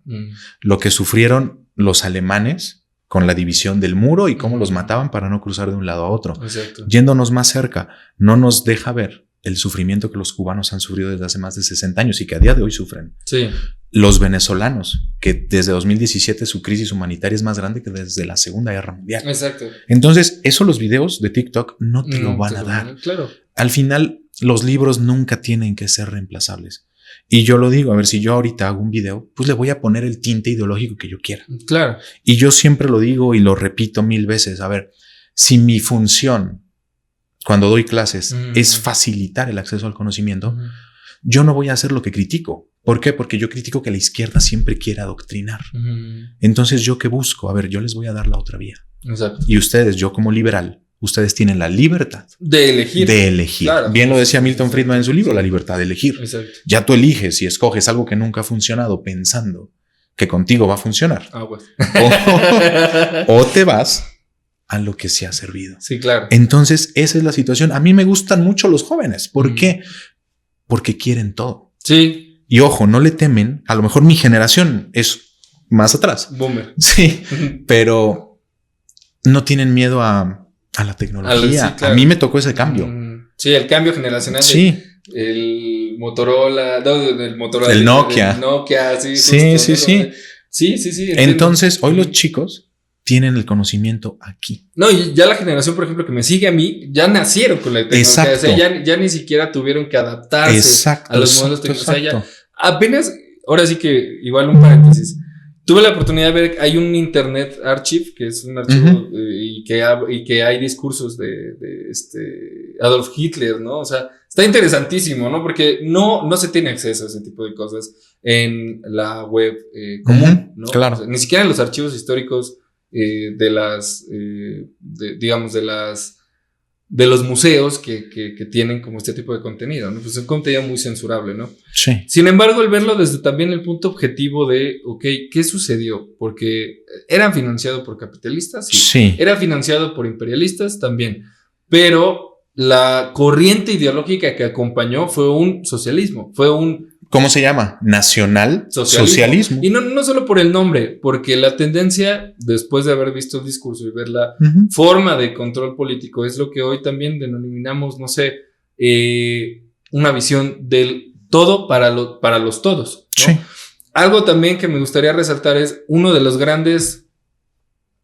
Speaker 2: Lo que sufrieron los alemanes con la división del muro y cómo los mataban para no cruzar de un lado a otro.
Speaker 1: Exacto.
Speaker 2: Yéndonos más cerca, no nos deja ver el sufrimiento que los cubanos han sufrido desde hace más de 60 años y que a día de hoy sufren.
Speaker 1: Sí.
Speaker 2: Los venezolanos, que desde 2017 su crisis humanitaria es más grande que desde la Segunda Guerra Mundial.
Speaker 1: Exacto.
Speaker 2: Entonces, eso los videos de TikTok no te lo van a dar.
Speaker 1: Claro.
Speaker 2: Al final, los libros nunca tienen que ser reemplazables. Y yo lo digo, a ver, si yo ahorita hago un video, pues le voy a poner el tinte ideológico que yo quiera.
Speaker 1: Claro.
Speaker 2: Y yo siempre lo digo y lo repito 1000 veces. A ver, si mi función cuando doy clases es facilitar el acceso al conocimiento, yo no voy a hacer lo que critico. ¿Por qué? Porque yo critico que la izquierda siempre quiere adoctrinar. Entonces, ¿yo qué busco? A ver, yo les voy a dar la otra vía.
Speaker 1: Exacto.
Speaker 2: Y ustedes, yo como liberal, ustedes tienen la libertad
Speaker 1: de elegir.
Speaker 2: Claro. Bien lo decía Milton Friedman en su libro, La libertad de elegir.
Speaker 1: Exacto.
Speaker 2: Ya tú eliges y escoges algo que nunca ha funcionado pensando que contigo va a funcionar.
Speaker 1: Bueno.
Speaker 2: O te vas a lo que se ha servido.
Speaker 1: Sí, claro.
Speaker 2: Entonces, esa es la situación. A mí me gustan mucho los jóvenes. ¿Por qué? Porque quieren todo.
Speaker 1: Sí.
Speaker 2: Y ojo, no le temen. A lo mejor mi generación es más atrás.
Speaker 1: Boomer.
Speaker 2: Sí, pero no tienen miedo a la tecnología.
Speaker 1: Sí, claro.
Speaker 2: A mí me tocó ese cambio.
Speaker 1: Sí, el cambio generacional.
Speaker 2: Sí.
Speaker 1: El Motorola,
Speaker 2: el Nokia.
Speaker 1: El Nokia, sí.
Speaker 2: Sí,
Speaker 1: justo,
Speaker 2: sí,
Speaker 1: ¿no? Sí. Sí.
Speaker 2: Entonces, hoy los chicos tienen el conocimiento aquí.
Speaker 1: No, y ya la generación, por ejemplo, que me sigue a mí, ya nacieron con la tecnología.
Speaker 2: Exacto.
Speaker 1: O sea, ya ni siquiera tuvieron que adaptarse a los modelos tecnológicos. O sea, ya apenas, ahora sí que, igual un paréntesis. Tuve la oportunidad de ver, hay un Internet Archive, que es un archivo y que hay discursos de Adolf Hitler, ¿no? O sea, está interesantísimo, ¿no? Porque no se tiene acceso a ese tipo de cosas en la web común, ¿no?
Speaker 2: Claro.
Speaker 1: O sea, ni siquiera en los archivos históricos de las de los museos que tienen como este tipo de contenido, ¿no? Pues es un contenido muy censurable, ¿no?
Speaker 2: Sí.
Speaker 1: Sin embargo, el verlo desde también el punto objetivo de, ok, ¿qué sucedió? Porque eran financiados por capitalistas,
Speaker 2: Sí.
Speaker 1: Era financiado por imperialistas también, pero la corriente ideológica que acompañó fue un socialismo, fue un
Speaker 2: ¿Cómo se llama? Nacional socialismo.
Speaker 1: Y no solo por el nombre, porque la tendencia, después de haber visto el discurso y ver la forma de control político, es lo que hoy también denominamos, no sé, una visión del todo para los todos, ¿no?
Speaker 2: Sí.
Speaker 1: Algo también que me gustaría resaltar es uno de los grandes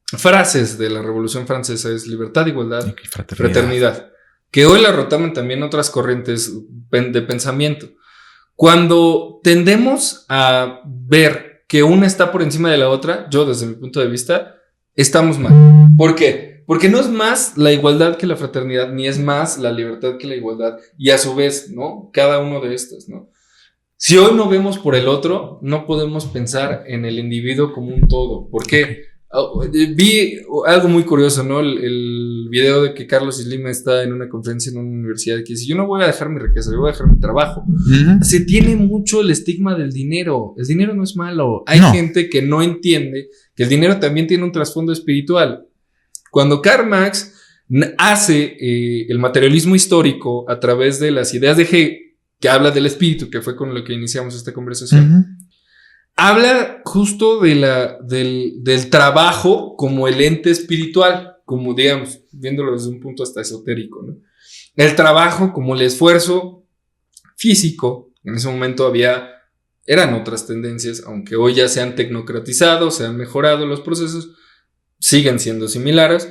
Speaker 1: frases de la Revolución Francesa es libertad, igualdad, fraternidad, que hoy la retoman también otras corrientes de pensamiento. Cuando tendemos a ver que una está por encima de la otra, yo desde mi punto de vista, estamos mal. ¿Por qué? Porque no es más la igualdad que la fraternidad, ni es más la libertad que la igualdad, y a su vez, ¿no? Cada uno de estos, ¿no? Si hoy no vemos por el otro, no podemos pensar en el individuo como un todo. ¿Por qué? Vi algo muy curioso, ¿no? El video de que Carlos Slim está en una conferencia en una universidad que dice, yo no voy a dejar mi riqueza, yo voy a dejar mi trabajo. Se tiene mucho el estigma del dinero. El dinero no es malo. Hay gente que no entiende que el dinero también tiene un trasfondo espiritual. Cuando Karl Marx hace el materialismo histórico a través de las ideas de Hegel, que habla del espíritu, que fue con lo que iniciamos esta conversación, habla justo del trabajo como el ente espiritual, como digamos, viéndolo desde un punto hasta esotérico, ¿no? El trabajo como el esfuerzo físico. En ese momento eran otras tendencias, aunque hoy ya se han tecnocratizado, se han mejorado los procesos, siguen siendo similares,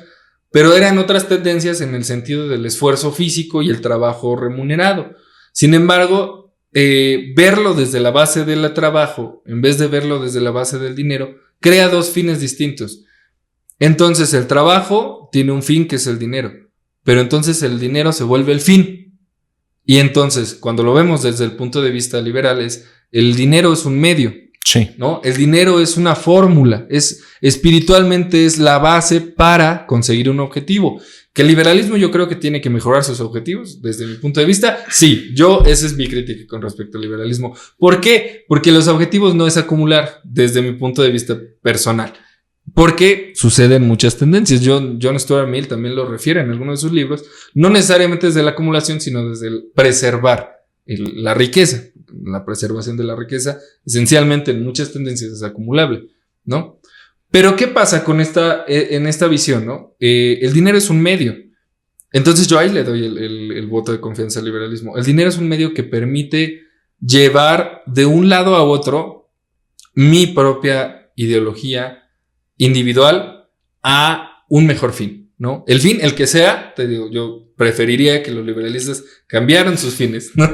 Speaker 1: pero eran otras tendencias en el sentido del esfuerzo físico y el trabajo remunerado. Sin embargo, verlo desde la base del trabajo, en vez de verlo desde la base del dinero, crea dos fines distintos. Entonces el trabajo tiene un fin que es el dinero, pero entonces el dinero se vuelve el fin. Y entonces, cuando lo vemos desde el punto de vista liberal, el dinero es un medio.
Speaker 2: Sí.
Speaker 1: ¿No? El dinero es una fórmula, espiritualmente es la base para conseguir un objetivo. Que el liberalismo yo creo que tiene que mejorar sus objetivos, desde mi punto de vista. Sí, esa es mi crítica con respecto al liberalismo. ¿Por qué? Porque los objetivos no es acumular, desde mi punto de vista personal. Porque suceden muchas tendencias. John Stuart Mill también lo refiere en algunos de sus libros, no necesariamente desde la acumulación, sino desde el preservar la riqueza. La preservación de la riqueza, esencialmente en muchas tendencias es acumulable, ¿no? Pero ¿qué pasa en esta visión, ¿no? El dinero es un medio. Entonces yo ahí le doy el voto de confianza al liberalismo. El dinero es un medio que permite llevar de un lado a otro mi propia ideología individual a un mejor fin, ¿no? El fin, el que sea, te digo, yo preferiría que los liberalistas cambiaran sus fines, ¿no?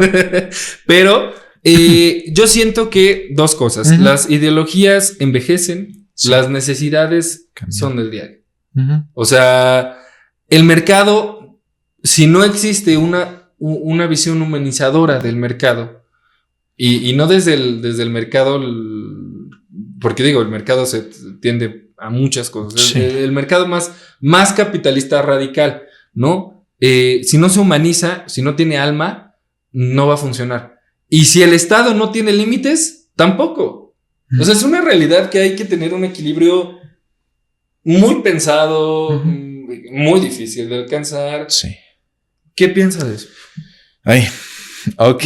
Speaker 1: Pero yo siento que dos cosas. Las ideologías envejecen, las necesidades son del diario. O sea, el mercado, si no existe una visión humanizadora del mercado, y no desde el mercado, porque digo, el mercado se tiende a muchas cosas. Sí. El mercado más capitalista radical, ¿no? Si no se humaniza, si no tiene alma, no va a funcionar. Y si el Estado no tiene límites, tampoco. O sea, es una realidad que hay que tener un equilibrio muy pensado, muy difícil de alcanzar.
Speaker 2: Sí.
Speaker 1: ¿Qué piensas de eso?
Speaker 2: Ay, ok.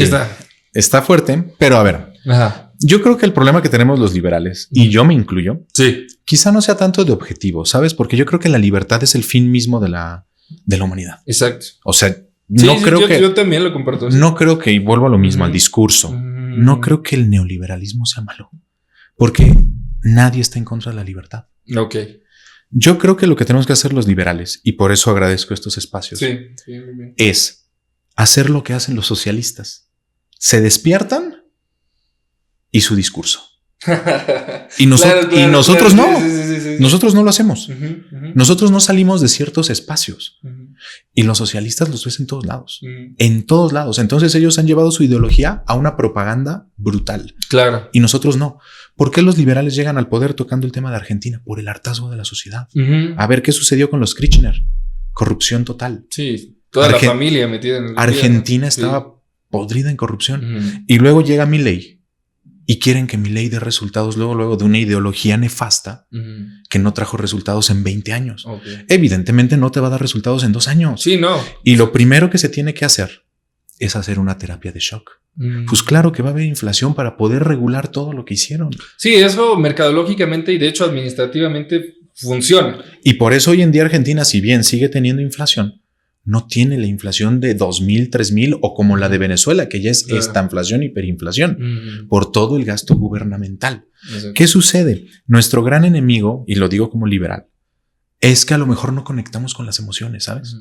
Speaker 2: Está fuerte, pero a ver.
Speaker 1: Ajá.
Speaker 2: Yo creo que el problema que tenemos los liberales, y yo me incluyo,
Speaker 1: sí,
Speaker 2: quizá no sea tanto de objetivo, ¿sabes? Porque yo creo que la libertad es el fin mismo de la humanidad.
Speaker 1: Exacto.
Speaker 2: O sea, no creo que...
Speaker 1: Yo también lo comparto. Así.
Speaker 2: No creo que, y vuelvo a lo mismo, al discurso, no creo que el neoliberalismo sea malo, porque nadie está en contra de la libertad.
Speaker 1: Ok.
Speaker 2: Yo creo que lo que tenemos que hacer los liberales, y por eso agradezco estos espacios,
Speaker 1: bien.
Speaker 2: Es hacer lo que hacen los socialistas. Se despiertan y su discurso. Y nosotros no. Sí. Nosotros no lo hacemos. Nosotros no salimos de ciertos espacios. Y los socialistas los ves en todos lados. En todos lados. Entonces ellos han llevado su ideología a una propaganda brutal.
Speaker 1: Claro.
Speaker 2: Y nosotros no. ¿Por qué los liberales llegan al poder tocando el tema de Argentina? Por el hartazgo de la sociedad. A ver qué sucedió con los Kirchner. Corrupción total.
Speaker 1: Sí. Toda la familia metida en el
Speaker 2: Argentina estaba podrida en corrupción. Y luego llega Milei y quieren que Milei dé resultados luego de una ideología nefasta que no trajo resultados en 20 años. Evidentemente no te va a dar resultados en 2 años.
Speaker 1: Sí, no.
Speaker 2: Y lo primero que se tiene que hacer es hacer una terapia de shock. Pues claro que va a haber inflación para poder regular todo lo que hicieron.
Speaker 1: Sí, eso mercadológicamente y de hecho administrativamente funciona.
Speaker 2: Y por eso hoy en día Argentina, si bien sigue teniendo inflación, no tiene la inflación de 2000, 3000 o como la de Venezuela, que ya es estanflación, hiperinflación, por todo el gasto gubernamental. Exacto. ¿Qué sucede? Nuestro gran enemigo, y lo digo como liberal, es que a lo mejor no conectamos con las emociones, ¿sabes?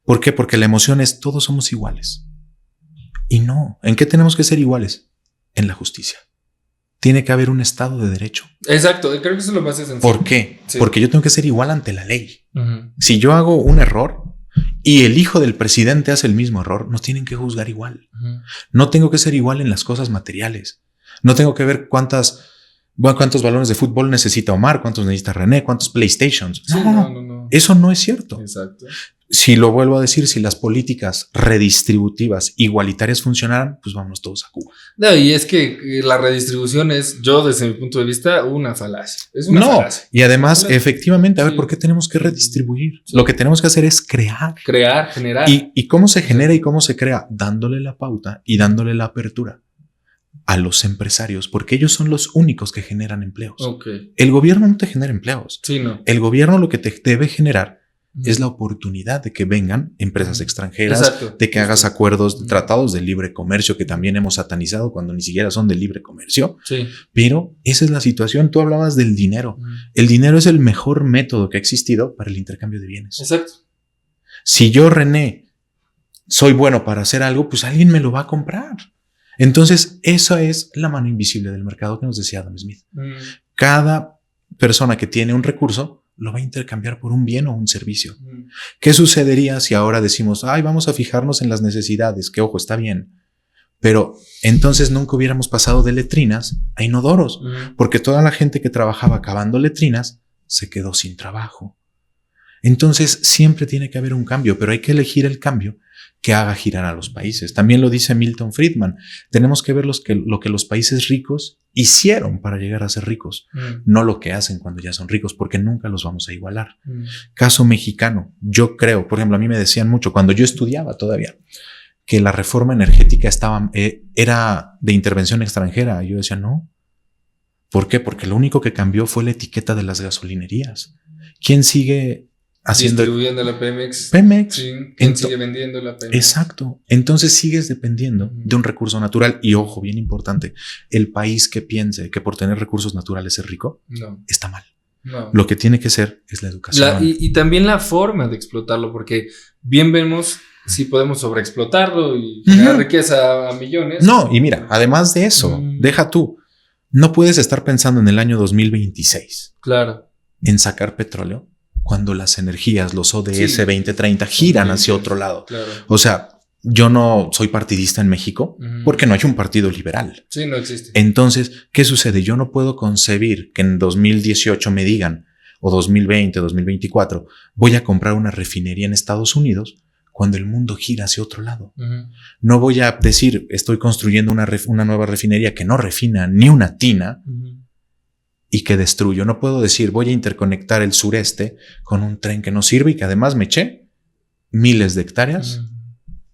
Speaker 2: ¿Por qué? Porque la emoción es todos somos iguales. Y no, ¿en qué tenemos que ser iguales? En la justicia. Tiene que haber un Estado de Derecho.
Speaker 1: Exacto, creo que eso es lo más esencial.
Speaker 2: ¿Por qué? Sí. Porque yo tengo que ser igual ante la ley. Si yo hago un error y el hijo del presidente hace el mismo error, nos tienen que juzgar igual. No tengo que ser igual en las cosas materiales. No tengo que ver cuántos balones de fútbol necesita Omar, cuántos necesita René, cuántos PlayStations.
Speaker 1: Sí, no.
Speaker 2: Eso no es cierto.
Speaker 1: Exacto.
Speaker 2: Si lo vuelvo a decir, si las políticas redistributivas igualitarias funcionaran, pues vámonos todos a Cuba.
Speaker 1: No, y es que la redistribución es, yo desde mi punto de vista, una falacia. Es una falacia.
Speaker 2: Y además, efectivamente, a ver, ¿por qué tenemos que redistribuir? Sí. Lo que tenemos que hacer es crear.
Speaker 1: Generar.
Speaker 2: ¿Y cómo se genera y cómo se crea? Dándole la pauta y dándole la apertura a los empresarios, porque ellos son los únicos que generan empleos. El gobierno no te genera empleos.
Speaker 1: Sí, no.
Speaker 2: El gobierno lo que te debe generar es la oportunidad de que vengan empresas extranjeras, exacto, de que hagas acuerdos, tratados de libre comercio que también hemos satanizado cuando ni siquiera son de libre comercio.
Speaker 1: Sí.
Speaker 2: Pero esa es la situación. Tú hablabas del dinero. El dinero es el mejor método que ha existido para el intercambio de bienes.
Speaker 1: Exacto.
Speaker 2: Si yo, René, soy bueno para hacer algo, pues alguien me lo va a comprar. Entonces, esa es la mano invisible del mercado que nos decía Adam Smith. Cada persona que tiene un recurso lo va a intercambiar por un bien o un servicio. ¿Qué sucedería si ahora decimos, vamos a fijarnos en las necesidades? Que ojo, está bien. Pero entonces nunca hubiéramos pasado de letrinas a inodoros, porque toda la gente que trabajaba cavando letrinas se quedó sin trabajo. Entonces siempre tiene que haber un cambio, pero hay que elegir el cambio que haga girar a los países. También lo dice Milton Friedman. Tenemos que ver lo que los países ricos hicieron para llegar a ser ricos, no lo que hacen cuando ya son ricos, porque nunca los vamos a igualar. Caso mexicano, yo creo, por ejemplo, a mí me decían mucho cuando yo estudiaba todavía que la reforma energética era de intervención extranjera. Yo decía, no. ¿Por qué? Porque lo único que cambió fue la etiqueta de las gasolinerías. ¿Quién sigue
Speaker 1: distribuyendo la Pemex?
Speaker 2: Sí.
Speaker 1: ¿Quién sigue vendiendo la Pemex?
Speaker 2: Exacto. Entonces sigues dependiendo de un recurso natural. Y ojo, bien importante, el país que piense que por tener recursos naturales es rico, está mal.
Speaker 1: No.
Speaker 2: Lo que tiene que ser es la educación.
Speaker 1: Y también la forma de explotarlo, porque bien vemos si podemos sobreexplotarlo y generar riqueza a millones.
Speaker 2: No, y mira, además de eso, deja tú, no puedes estar pensando en el año 2026.
Speaker 1: Claro.
Speaker 2: En sacar petróleo cuando las energías, los ODS 2030 giran hacia otro lado.
Speaker 1: Claro.
Speaker 2: O sea, yo no soy partidista en México porque no hay un partido liberal.
Speaker 1: Sí, no existe.
Speaker 2: Entonces, ¿qué sucede? Yo no puedo concebir que en 2018 me digan, o 2020, 2024, voy a comprar una refinería en Estados Unidos cuando el mundo gira hacia otro lado. No voy a decir, estoy construyendo una nueva refinería que no refina ni una tina y que destruyo. No puedo decir, voy a interconectar el sureste con un tren que no sirve y que además me eché miles de hectáreas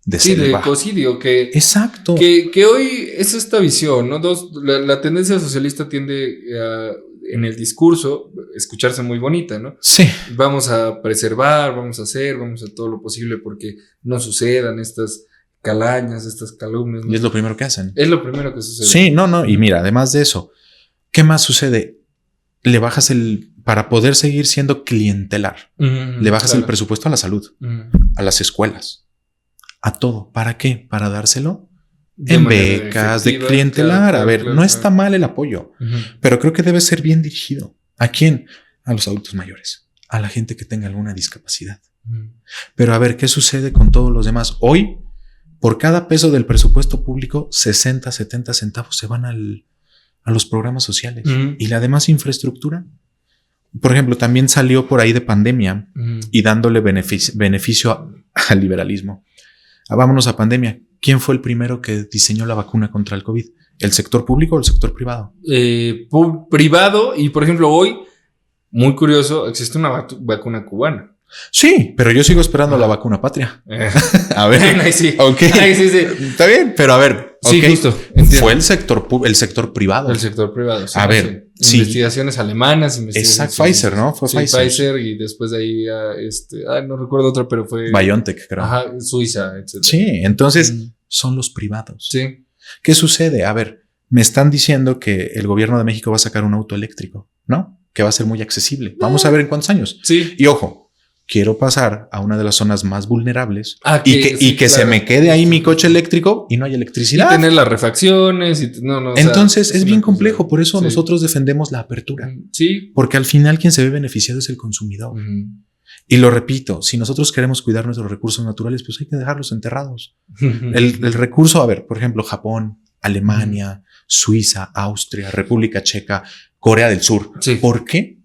Speaker 2: de selva.
Speaker 1: De ecocidio.
Speaker 2: Exacto.
Speaker 1: Que hoy es esta visión, ¿no? La tendencia socialista tiende a, en el discurso, escucharse muy bonita, ¿no?
Speaker 2: Sí.
Speaker 1: Vamos a preservar, vamos a todo lo posible porque no sucedan estas calañas, estas calumnias, ¿no?
Speaker 2: Y es lo primero que hacen.
Speaker 1: Es lo primero que sucede.
Speaker 2: Sí, no. Y mira, además de eso, ¿qué más sucede? Le bajas para poder seguir siendo clientelar, le bajas el presupuesto a la salud, a las escuelas, a todo. ¿Para qué? Para dárselo en becas, de clientelar. A ver, no está mal el apoyo, pero creo que debe ser bien dirigido. ¿A quién? A los adultos mayores, a la gente que tenga alguna discapacidad. Pero a ver, ¿qué sucede con todos los demás? Hoy, por cada peso del presupuesto público, 60, 70 centavos se van a los programas sociales. Y la demás infraestructura, por ejemplo, también salió por ahí de pandemia y dándole beneficio al liberalismo. Vámonos a pandemia. ¿Quién fue el primero que diseñó la vacuna contra el COVID? ¿El sector público o el sector privado?
Speaker 1: Privado, y por ejemplo hoy, muy curioso, existe una vacuna cubana.
Speaker 2: Sí, pero yo sigo esperando la vacuna patria. A ver.
Speaker 1: Ahí sí.
Speaker 2: Ok.
Speaker 1: Ahí sí.
Speaker 2: Está bien, pero a ver.
Speaker 1: Sí,
Speaker 2: okay.
Speaker 1: justo. Entiendo.
Speaker 2: Fue el sector privado.
Speaker 1: El sector privado. Sí,
Speaker 2: a ver.
Speaker 1: Sí. Investigaciones alemanas. Investigaciones
Speaker 2: exacto. Pfizer, ¿no? Fue Pfizer.
Speaker 1: Pfizer y después de ahí no recuerdo otra, pero fue
Speaker 2: BioNTech, creo.
Speaker 1: Ajá, Suiza, etc.
Speaker 2: Sí, entonces son los privados.
Speaker 1: Sí.
Speaker 2: ¿Qué sucede? A ver, me están diciendo que el gobierno de México va a sacar un auto eléctrico, ¿no? Que va a ser muy accesible. Vamos a ver en cuántos años.
Speaker 1: Sí.
Speaker 2: Y ojo, quiero pasar a una de las zonas más vulnerables
Speaker 1: y
Speaker 2: que se me quede ahí mi coche eléctrico y no hay electricidad.
Speaker 1: Y tener las refacciones.
Speaker 2: Entonces es bien complejo. Por eso nosotros defendemos la apertura.
Speaker 1: Sí.
Speaker 2: Porque al final quien se ve beneficiado es el consumidor. Y lo repito, si nosotros queremos cuidar nuestros recursos naturales, pues hay que dejarlos enterrados. El recurso, a ver, por ejemplo, Japón, Alemania, Suiza, Austria, República Checa, Corea del Sur.
Speaker 1: Sí.
Speaker 2: ¿Por qué?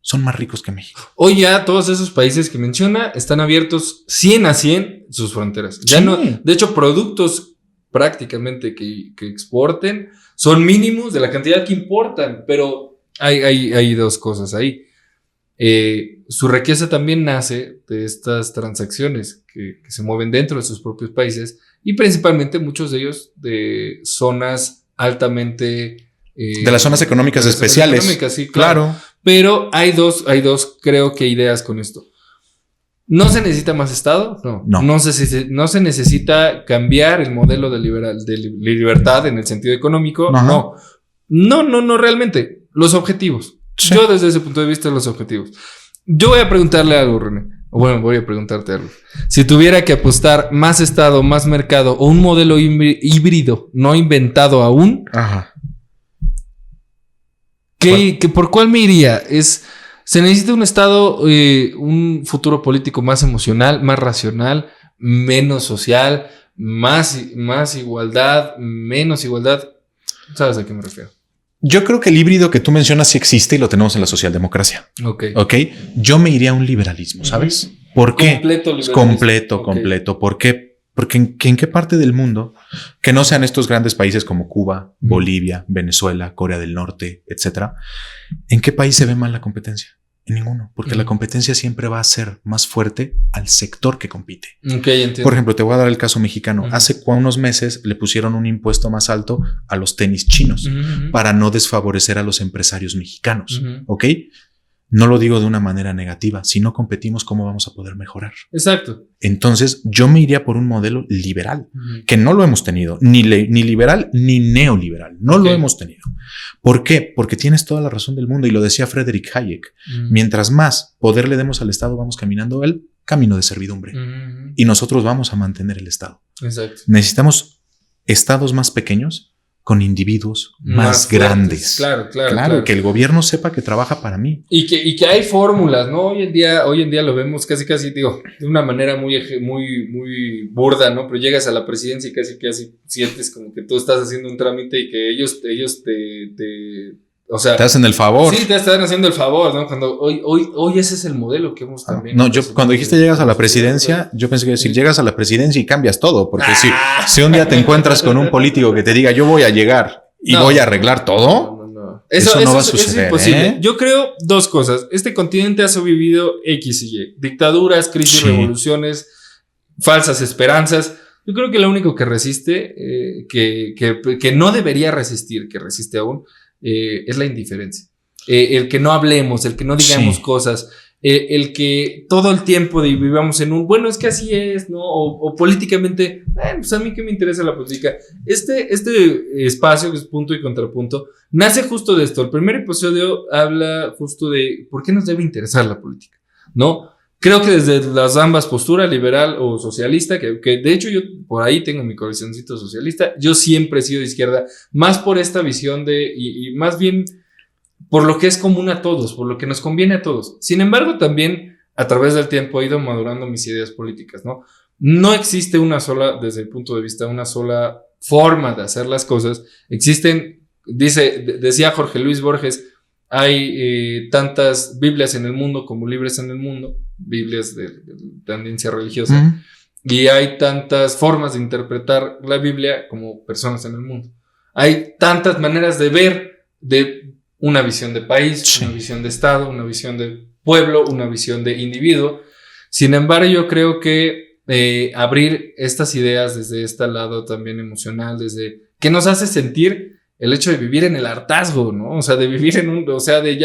Speaker 2: Son más ricos que México.
Speaker 1: Hoy ya todos esos países que menciona están abiertos 100% sus fronteras. Ya
Speaker 2: sí.
Speaker 1: no, de hecho, productos prácticamente que exporten son mínimos de la cantidad que importan, pero hay dos cosas ahí. Su riqueza también nace de estas transacciones que se mueven dentro de sus propios países y principalmente muchos de ellos de zonas altamente...
Speaker 2: de las zonas económicas especiales.
Speaker 1: Económicas, sí, claro. Pero hay dos, creo que ideas con esto. ¿No se necesita más Estado? No. No se necesita cambiar el modelo de libertad en el sentido económico. Ajá. No, realmente. Los objetivos. Sí. Yo desde ese punto de vista, los objetivos. Yo voy a preguntarle algo, René. Voy a preguntarte algo. Si tuviera que apostar más Estado, más mercado o un modelo híbrido no inventado aún,
Speaker 2: ajá.
Speaker 1: ¿Por cuál me iría? Se necesita un Estado, un futuro político más emocional, más racional, menos social, más igualdad, menos igualdad. ¿Sabes a qué me refiero?
Speaker 2: Yo creo que el híbrido que tú mencionas sí existe y lo tenemos en la socialdemocracia. Ok. Yo me iría a un liberalismo, ¿sabes? ¿Por qué? Completo. ¿Por qué? Porque ¿en qué parte del mundo que no sean estos grandes países como Cuba, Bolivia, Venezuela, Corea del Norte, etcétera? ¿En qué país se ve mal la competencia? En ninguno, porque la competencia siempre va a ser más fuerte al sector que compite.
Speaker 1: Entiendo.
Speaker 2: Por ejemplo, te voy a dar el caso mexicano. Hace unos meses le pusieron un impuesto más alto a los tenis chinos para no desfavorecer a los empresarios mexicanos. ¿Ok? No lo digo de una manera negativa. Si no competimos, ¿cómo vamos a poder mejorar?
Speaker 1: Exacto.
Speaker 2: Entonces, yo me iría por un modelo liberal, que no lo hemos tenido, ni liberal ni neoliberal. No lo hemos tenido. ¿Por qué? Porque tienes toda la razón del mundo, y lo decía Friedrich Hayek. Mientras más poder le demos al Estado, vamos caminando el camino de servidumbre. Y nosotros vamos a mantener el Estado.
Speaker 1: Exacto.
Speaker 2: Necesitamos estados más pequeños, con individuos más grandes. Claro, que el gobierno sepa que trabaja para mí.
Speaker 1: Y que hay fórmulas, ¿no? Hoy en día lo vemos casi, digo, de una manera muy burda, ¿no? Pero llegas a la presidencia y casi sientes como que tú estás haciendo un trámite y que ellos o sea,
Speaker 2: te hacen el favor.
Speaker 1: Sí, te están haciendo el favor, ¿no? Cuando hoy ese es el modelo que hemos también.
Speaker 2: No, yo cuando dijiste llegas a la presidencia, yo pensé que decir llegas a la presidencia y cambias todo, porque si un día te encuentras con un político que te diga yo voy a llegar y voy a arreglar todo,
Speaker 1: no.
Speaker 2: Eso no va a suceder.
Speaker 1: Es imposible. Yo creo dos cosas. Este continente ha sobrevivido X y Y, dictaduras, crisis, revoluciones, falsas esperanzas. Yo creo que lo único que resiste, que no debería resistir, que resiste aún, es la indiferencia. El que no hablemos, el que no digamos cosas, el que todo el tiempo vivamos en un, bueno, es que así es, ¿no? O políticamente, pues a mí que me interesa la política. Este espacio, que es punto y contrapunto, nace justo de esto. El primer episodio habla justo de por qué nos debe interesar la política, ¿no? Creo que desde las ambas posturas, liberal o socialista, que de hecho yo por ahí tengo mi corazoncito socialista, yo siempre he sido de izquierda, más por esta visión y más bien por lo que es común a todos, por lo que nos conviene a todos. Sin embargo, también a través del tiempo he ido madurando mis ideas políticas, ¿no? No existe desde el punto de vista, una sola forma de hacer las cosas. Decía Jorge Luis Borges, hay tantas Biblias en el mundo como libros en el mundo, Biblias de tendencia religiosa. Y hay tantas formas de interpretar la Biblia como personas en el mundo. Hay tantas maneras de ver de una visión de país,
Speaker 2: Sí.
Speaker 1: una visión de Estado, una visión de pueblo, una visión de individuo. Sin embargo, yo creo que abrir estas ideas desde este lado también emocional, desde que nos hace sentir el hecho de vivir en el hartazgo, ¿no? O sea, de vivir en un, o sea, de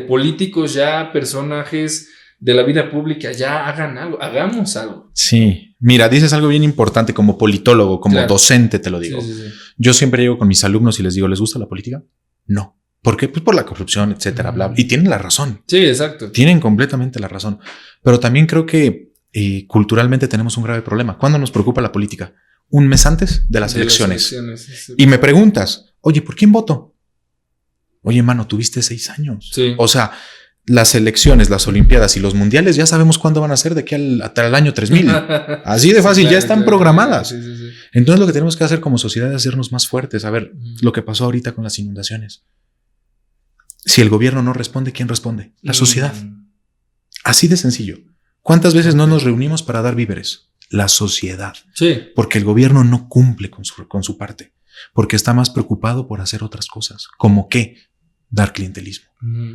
Speaker 1: políticos, ya personajes de la vida pública, ya hagan algo, hagamos algo.
Speaker 2: Sí. Mira, dices algo bien importante como politólogo, como
Speaker 1: Claro.
Speaker 2: docente, te lo digo.
Speaker 1: Sí, sí, sí.
Speaker 2: Yo siempre llego con mis alumnos y les digo, ¿les gusta la política? No. ¿Por qué? Pues por la corrupción, etcétera, bla, bla. Y tienen la razón.
Speaker 1: Sí, exacto.
Speaker 2: Tienen completamente la razón. Pero también creo que culturalmente tenemos un grave problema. ¿Cuándo nos preocupa la política? Un mes antes de las elecciones.
Speaker 1: Sí.
Speaker 2: Y me preguntas, oye, ¿por quién voto? Oye, mano, tuviste 6 años.
Speaker 1: Sí.
Speaker 2: O sea, las elecciones, las olimpiadas y los mundiales ya sabemos cuándo van a ser de aquí hasta el año 3000. Así de fácil,
Speaker 1: Claro,
Speaker 2: ya están
Speaker 1: claro,
Speaker 2: programadas.
Speaker 1: Sí, sí, sí.
Speaker 2: Entonces lo que tenemos que hacer como sociedad es hacernos más fuertes. A ver, lo que pasó ahorita con las inundaciones. Si el gobierno no responde, ¿quién responde? La sociedad. Así de sencillo. ¿Cuántas veces no nos reunimos para dar víveres? La sociedad.
Speaker 1: Sí.
Speaker 2: Porque el gobierno no cumple con su parte. Porque está más preocupado por hacer otras cosas. ¿Como qué? Dar clientelismo.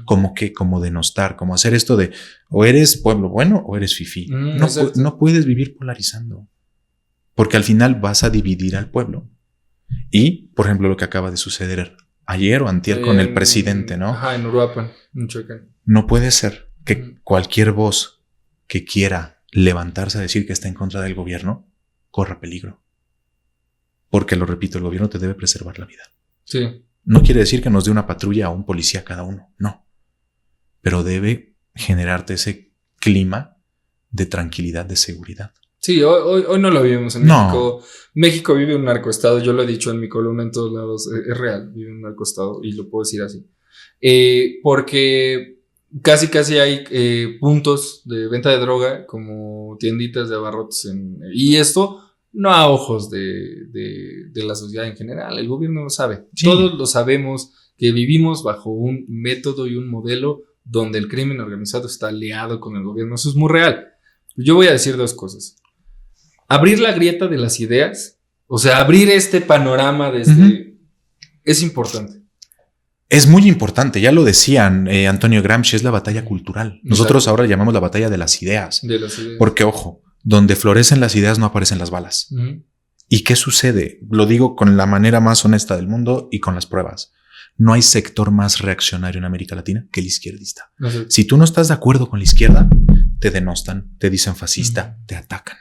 Speaker 2: ¿Como qué? Como denostar. Como hacer esto de o eres pueblo bueno o eres fifí. No puedes vivir polarizando. Porque al final vas a dividir al pueblo. Y, por ejemplo, lo que acaba de suceder ayer o antier con el presidente, ¿no?
Speaker 1: Ajá, en Uruapan, en Michoacán.
Speaker 2: No puede ser que cualquier voz que quiera levantarse a decir que está en contra del gobierno corra peligro. Porque, lo repito, el gobierno te debe preservar la vida.
Speaker 1: Sí.
Speaker 2: No quiere decir que nos dé una patrulla o un policía cada uno, no. Pero debe generarte ese clima de tranquilidad, de seguridad.
Speaker 1: Sí, hoy no lo vivimos en
Speaker 2: No.
Speaker 1: México. México vive un narcoestado, yo lo he dicho en mi columna en todos lados, es real, vive un narcoestado y lo puedo decir así. Porque casi hay puntos de venta de droga como tienditas de abarrotes y esto no a ojos de la sociedad en general, el gobierno lo sabe. Sí. Todos lo sabemos que vivimos bajo un método y un modelo donde el crimen organizado está aliado con el gobierno, eso es muy real. Yo voy a decir 2 cosas. Abrir la grieta de las ideas, o sea, abrir este panorama desde... Es importante.
Speaker 2: Es muy importante, ya lo decían Antonio Gramsci, es la batalla cultural. Nosotros Exacto. Ahora llamamos la batalla de las ideas.
Speaker 1: De las ideas.
Speaker 2: Porque, ojo, donde florecen las ideas no aparecen las balas. ¿Y qué sucede? Lo digo con la manera más honesta del mundo y con las pruebas. No hay sector más reaccionario en América Latina que el izquierdista. Si tú no estás de acuerdo con la izquierda, te denostan, te dicen fascista, te atacan.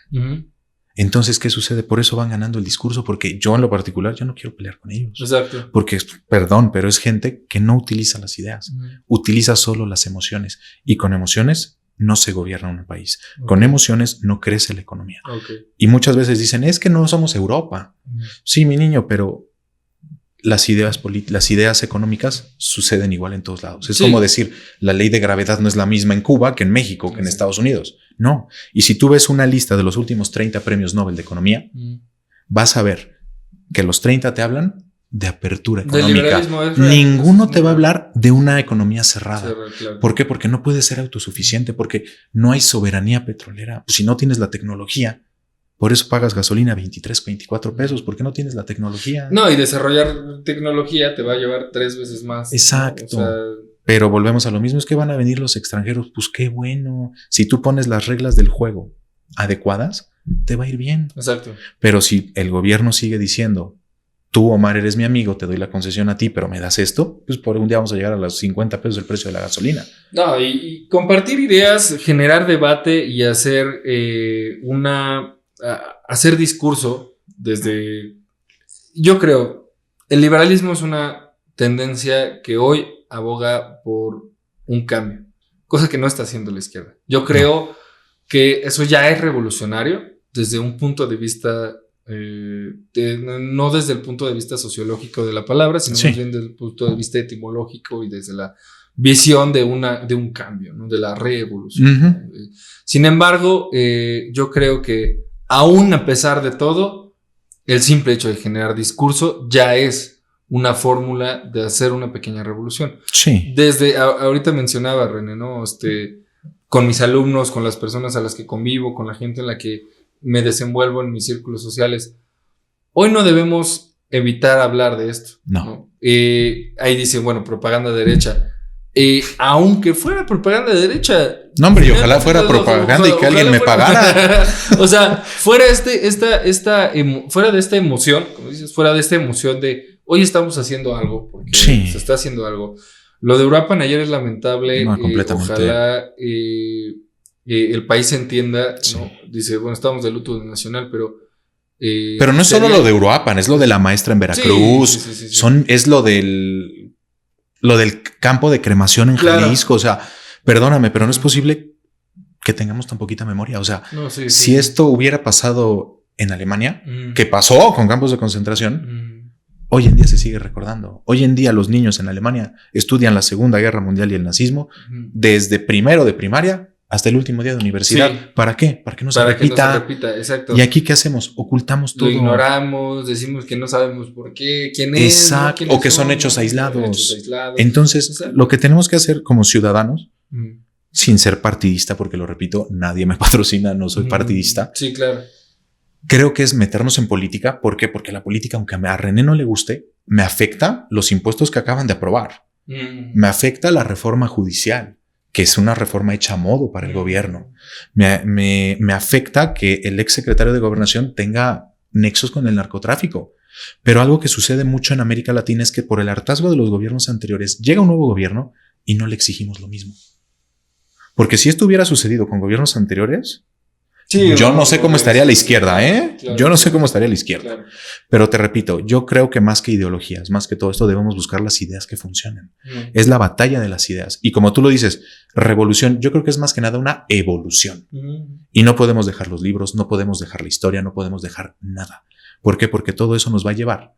Speaker 2: Entonces, ¿qué sucede? Por eso van ganando el discurso, porque yo en lo particular, yo no quiero pelear con ellos.
Speaker 1: Exacto.
Speaker 2: Porque, perdón, pero es gente que no utiliza las ideas, utiliza solo las emociones. Y con emociones no se gobierna un país. Con emociones no crece la economía. Y muchas veces dicen, es que no somos Europa. Sí, mi niño, pero las ideas económicas suceden igual en todos lados. Es como decir, la ley de gravedad no es la misma en Cuba que en México, que en Estados Unidos. No. Y si tú ves una lista de los últimos 30 premios Nobel de Economía, vas a ver que los 30 te hablan de apertura económica. Ninguno te va a hablar de una economía cerrada. Claro. ¿Por qué? Porque no puedes ser autosuficiente, porque no hay soberanía petrolera. Pues si no tienes la tecnología, por eso pagas gasolina 23, 24 pesos, porque no tienes la tecnología.
Speaker 1: No, y desarrollar tecnología te va a llevar 3 veces más.
Speaker 2: Exacto.
Speaker 1: ¿No? O sea,
Speaker 2: pero volvemos a lo mismo, es que van a venir los extranjeros, pues qué bueno. Si tú pones las reglas del juego adecuadas, te va a ir bien.
Speaker 1: Exacto.
Speaker 2: Pero si el gobierno sigue diciendo, tú, Omar, eres mi amigo, te doy la concesión a ti, pero me das esto, pues por un día vamos a llegar a los 50 pesos el precio de la gasolina.
Speaker 1: No, y compartir ideas, generar debate y hacer hacer discurso desde... Yo creo, el liberalismo es una tendencia que hoy aboga por un cambio, cosa que no está haciendo la izquierda. Yo creo que eso ya es revolucionario desde un punto de vista, no desde el punto de vista sociológico de la palabra, sino más bien desde el punto de vista etimológico y desde la visión de un cambio, ¿no? De la revolución. Sin embargo, yo creo que aún a pesar de todo, el simple hecho de generar discurso ya es una fórmula de hacer una pequeña revolución.
Speaker 2: Sí.
Speaker 1: Desde, ahorita mencionaba René, ¿no? con mis alumnos, con las personas a las que convivo, con la gente en la que me desenvuelvo en mis círculos sociales. Hoy no debemos evitar hablar de esto.
Speaker 2: No.
Speaker 1: Ahí dicen, bueno, propaganda derecha. Aunque fuera propaganda de derecha.
Speaker 2: No, hombre, y ojalá fuera propaganda y que alguien me pagara.
Speaker 1: O sea, fuera fuera de esta emoción, como dices, fuera de esta emoción de hoy estamos haciendo algo, porque se está haciendo algo. Lo de Uruapan ayer es lamentable.
Speaker 2: No, completamente.
Speaker 1: Ojalá el país entienda, ¿no? Dice, bueno, estamos de luto nacional, pero
Speaker 2: no es solo lo de Uruapan, es lo de la maestra en Veracruz. Sí. Es lo del campo de cremación en Jalisco. O sea, perdóname, pero no es posible que tengamos tan poquita memoria. O sea, si esto hubiera pasado en Alemania, que pasó con campos de concentración, hoy en día se sigue recordando. Hoy en día los niños en Alemania estudian la Segunda Guerra Mundial y el nazismo desde primero de primaria hasta el último día de universidad. Sí. ¿Para qué? Para que no se repita.
Speaker 1: Exacto.
Speaker 2: ¿Y aquí qué hacemos? Ocultamos todo.
Speaker 1: Lo ignoramos, decimos que no sabemos por qué, quién es.
Speaker 2: Exacto. ¿No? O que son hechos aislados. Entonces, lo que tenemos que hacer como ciudadanos, sin ser partidista, porque lo repito, nadie me patrocina, no soy partidista.
Speaker 1: Sí, claro.
Speaker 2: Creo que es meternos en política. ¿Por qué? Porque la política, aunque a René no le guste, me afecta los impuestos que acaban de aprobar. Me afecta la reforma judicial, que es una reforma hecha a modo para el gobierno. Me afecta que el ex secretario de Gobernación tenga nexos con el narcotráfico. Pero algo que sucede mucho en América Latina es que por el hartazgo de los gobiernos anteriores llega un nuevo gobierno y no le exigimos lo mismo. Porque si esto hubiera sucedido con gobiernos anteriores, yo no sé cómo estaría la izquierda, ¿eh? Claro. Yo no sé cómo estaría la izquierda. Claro. Pero te repito, yo creo que más que ideologías, más que todo esto, debemos buscar las ideas que funcionen. Es la batalla de las ideas. Y como tú lo dices, revolución, yo creo que es más que nada una evolución. Y no podemos dejar los libros, no podemos dejar la historia, no podemos dejar nada. ¿Por qué? Porque todo eso nos va a llevar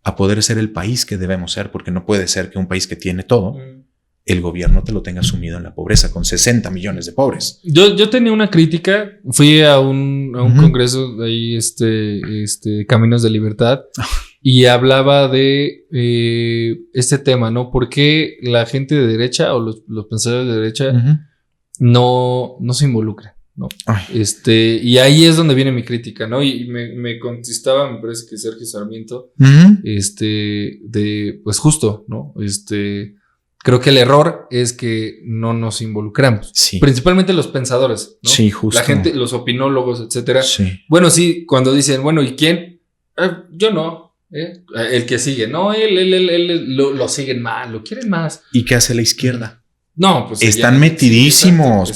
Speaker 2: a poder ser el país que debemos ser, porque no puede ser que un país que tiene todo, el gobierno te lo tenga sumido en la pobreza, con 60 millones de pobres.
Speaker 1: Yo tenía una crítica, fui a un congreso de ahí, Caminos de Libertad, y hablaba de este tema, ¿no? ¿Por qué la gente de derecha o los pensadores de derecha no se involucran, ¿no? Y ahí es donde viene mi crítica, ¿no? Y me contestaba, me parece que Sergio Sarmiento, pues justo, ¿no? Creo que el error es que no nos involucramos. Sí. Principalmente los pensadores, ¿no?
Speaker 2: Sí, justo.
Speaker 1: La gente, los opinólogos, etcétera.
Speaker 2: Sí.
Speaker 1: Bueno, sí, cuando dicen, bueno, ¿y quién? Yo no. El que sigue, no, él lo siguen mal, lo quieren más.
Speaker 2: ¿Y qué hace la izquierda?
Speaker 1: No, pues
Speaker 2: están metidísimos.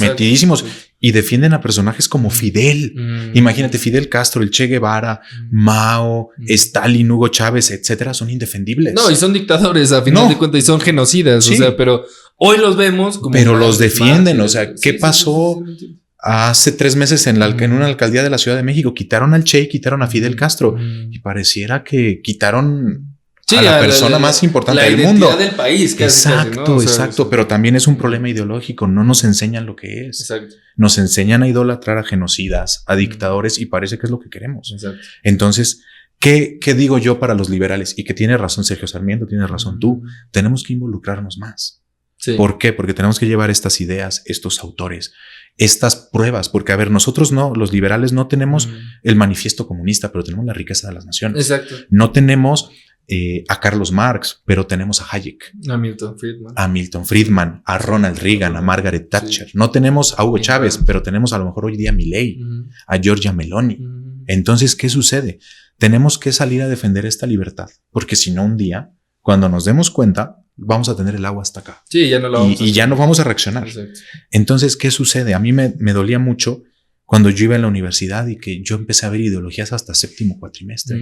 Speaker 2: Y defienden a personajes como Fidel. Imagínate, Fidel Castro, el Che Guevara, Mao, Stalin, Hugo Chávez, etcétera, son indefendibles.
Speaker 1: No, y son dictadores a final de cuentas y son genocidas. Sí. O sea, pero hoy los vemos como.
Speaker 2: Pero los defienden. O sea, ¿qué pasó hace 3 meses en una alcaldía de la Ciudad de México? Quitaron al Che y quitaron a Fidel Castro. Y pareciera que quitaron a la persona más importante del mundo.
Speaker 1: La identidad del país.
Speaker 2: Exacto, ¿no? O sea, exacto. Pero también es un problema ideológico. No nos enseñan lo que es.
Speaker 1: Exacto.
Speaker 2: Nos enseñan a idolatrar a genocidas, a dictadores, y parece que es lo que queremos.
Speaker 1: Exacto.
Speaker 2: Entonces, ¿qué digo yo para los liberales? Y que tiene razón Sergio Sarmiento, tienes razón tú. Tenemos que involucrarnos más.
Speaker 1: Sí.
Speaker 2: ¿Por qué? Porque tenemos que llevar estas ideas, estos autores, estas pruebas. Porque, a ver, nosotros no, los liberales no tenemos el manifiesto comunista, pero tenemos la riqueza de las naciones.
Speaker 1: Exacto.
Speaker 2: No tenemos a Carlos Marx, pero tenemos a Hayek,
Speaker 1: a
Speaker 2: Milton Friedman, a Ronald Reagan, a Margaret Thatcher. No tenemos a Hugo Chávez, pero tenemos a lo mejor hoy día a Milei, a Giorgia Meloni. Entonces, ¿qué sucede? Tenemos que salir a defender esta libertad, porque si no, un día, cuando nos demos cuenta, vamos a tener el agua hasta acá.
Speaker 1: Sí, ya no lo vamos
Speaker 2: y ya no vamos a reaccionar.
Speaker 1: Exacto.
Speaker 2: Entonces, ¿qué sucede? A mí me dolía mucho cuando yo iba en la universidad y que yo empecé a ver ideologías hasta 7º cuatrimestre.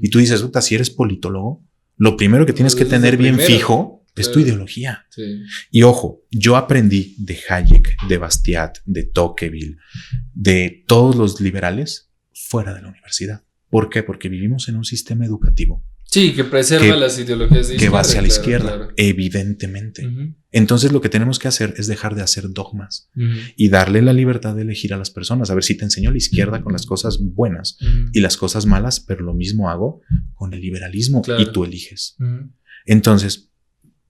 Speaker 2: Y tú dices, si eres politólogo, lo primero que tienes que tener bien fijo es tu ideología.
Speaker 1: Sí.
Speaker 2: Y ojo, yo aprendí de Hayek, de Bastiat, de Tocqueville, de todos los liberales fuera de la universidad. ¿Por qué? Porque vivimos en un sistema educativo.
Speaker 1: Sí, que preserva las ideologías de izquierda.
Speaker 2: Que va hacia la izquierda, evidentemente. Entonces lo que tenemos que hacer es dejar de hacer dogmas y darle la libertad de elegir a las personas. A ver, si te enseño la izquierda con las cosas buenas y las cosas malas, pero lo mismo hago con el liberalismo y tú eliges. Entonces,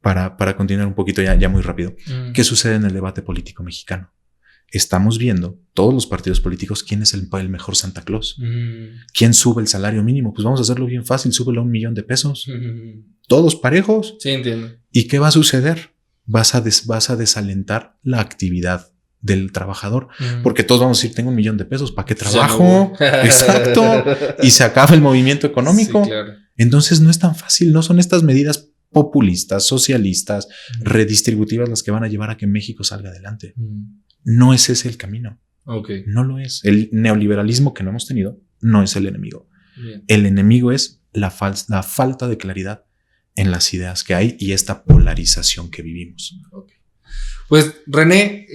Speaker 2: para continuar un poquito ya muy rápido, ¿qué sucede en el debate político mexicano? estamos viendo todos los partidos políticos quién es el mejor Santa Claus. ¿Quién sube el salario mínimo? Pues vamos a hacerlo bien fácil, súbelo a $1,000,000. Todos parejos.
Speaker 1: Sí, entiendo.
Speaker 2: ¿Y qué va a suceder? Vas a desalentar la actividad del trabajador, porque todos vamos a decir, tengo $1,000,000, ¿para qué trabajo? Exacto. Y se acaba el movimiento económico.
Speaker 1: Sí, claro.
Speaker 2: Entonces no es tan fácil, no son estas medidas populistas, socialistas, redistributivas las que van a llevar a que México salga adelante. No es ese el camino.
Speaker 1: Okay.
Speaker 2: No lo es. El neoliberalismo que no hemos tenido no es el enemigo.
Speaker 1: Bien.
Speaker 2: El enemigo es la falta de claridad en las ideas que hay y esta polarización que vivimos.
Speaker 1: Okay. Pues René,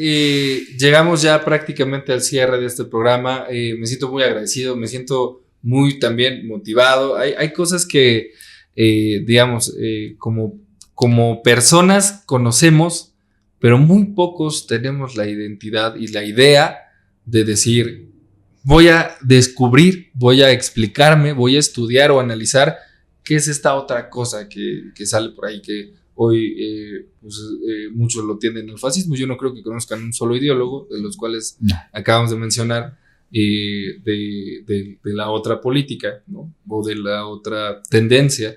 Speaker 1: llegamos ya prácticamente al cierre de este programa. Me siento muy agradecido, me siento muy también motivado. Hay cosas que, digamos, como personas conocemos, pero muy pocos tenemos la identidad y la idea de decir, voy a descubrir, voy a explicarme, voy a estudiar o analizar qué es esta otra cosa que sale por ahí, que hoy muchos lo tienden al fascismo. Yo no creo que conozcan un solo ideólogo de los cuales acabamos de mencionar, de la otra política, ¿no? O de la otra tendencia.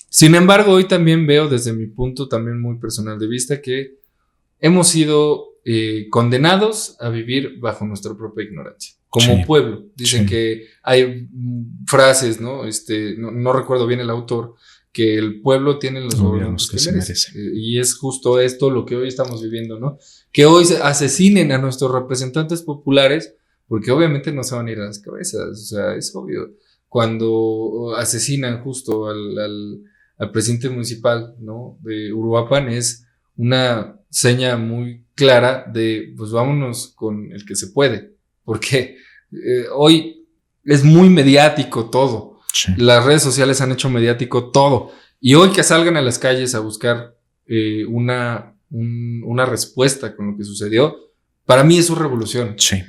Speaker 1: Sin embargo, hoy también veo desde mi punto también muy personal de vista que hemos sido condenados a vivir bajo nuestra propia ignorancia. Como pueblo. Dicen que hay frases, ¿no? No recuerdo bien el autor, que el pueblo tiene los gobiernos que se merece. Y es justo esto lo que hoy estamos viviendo, ¿no? Que hoy asesinen a nuestros representantes populares, porque obviamente no se van a ir a las cabezas. O sea, es obvio. Cuando asesinan justo al presidente municipal, ¿no? De Uruapan, es una seña muy clara de, pues vámonos con el que se puede. Porque hoy es muy mediático todo. Sí. Las redes sociales han hecho mediático todo. Y hoy que salgan a las calles a buscar una respuesta con lo que sucedió, para mí eso es revolución.
Speaker 2: Sí.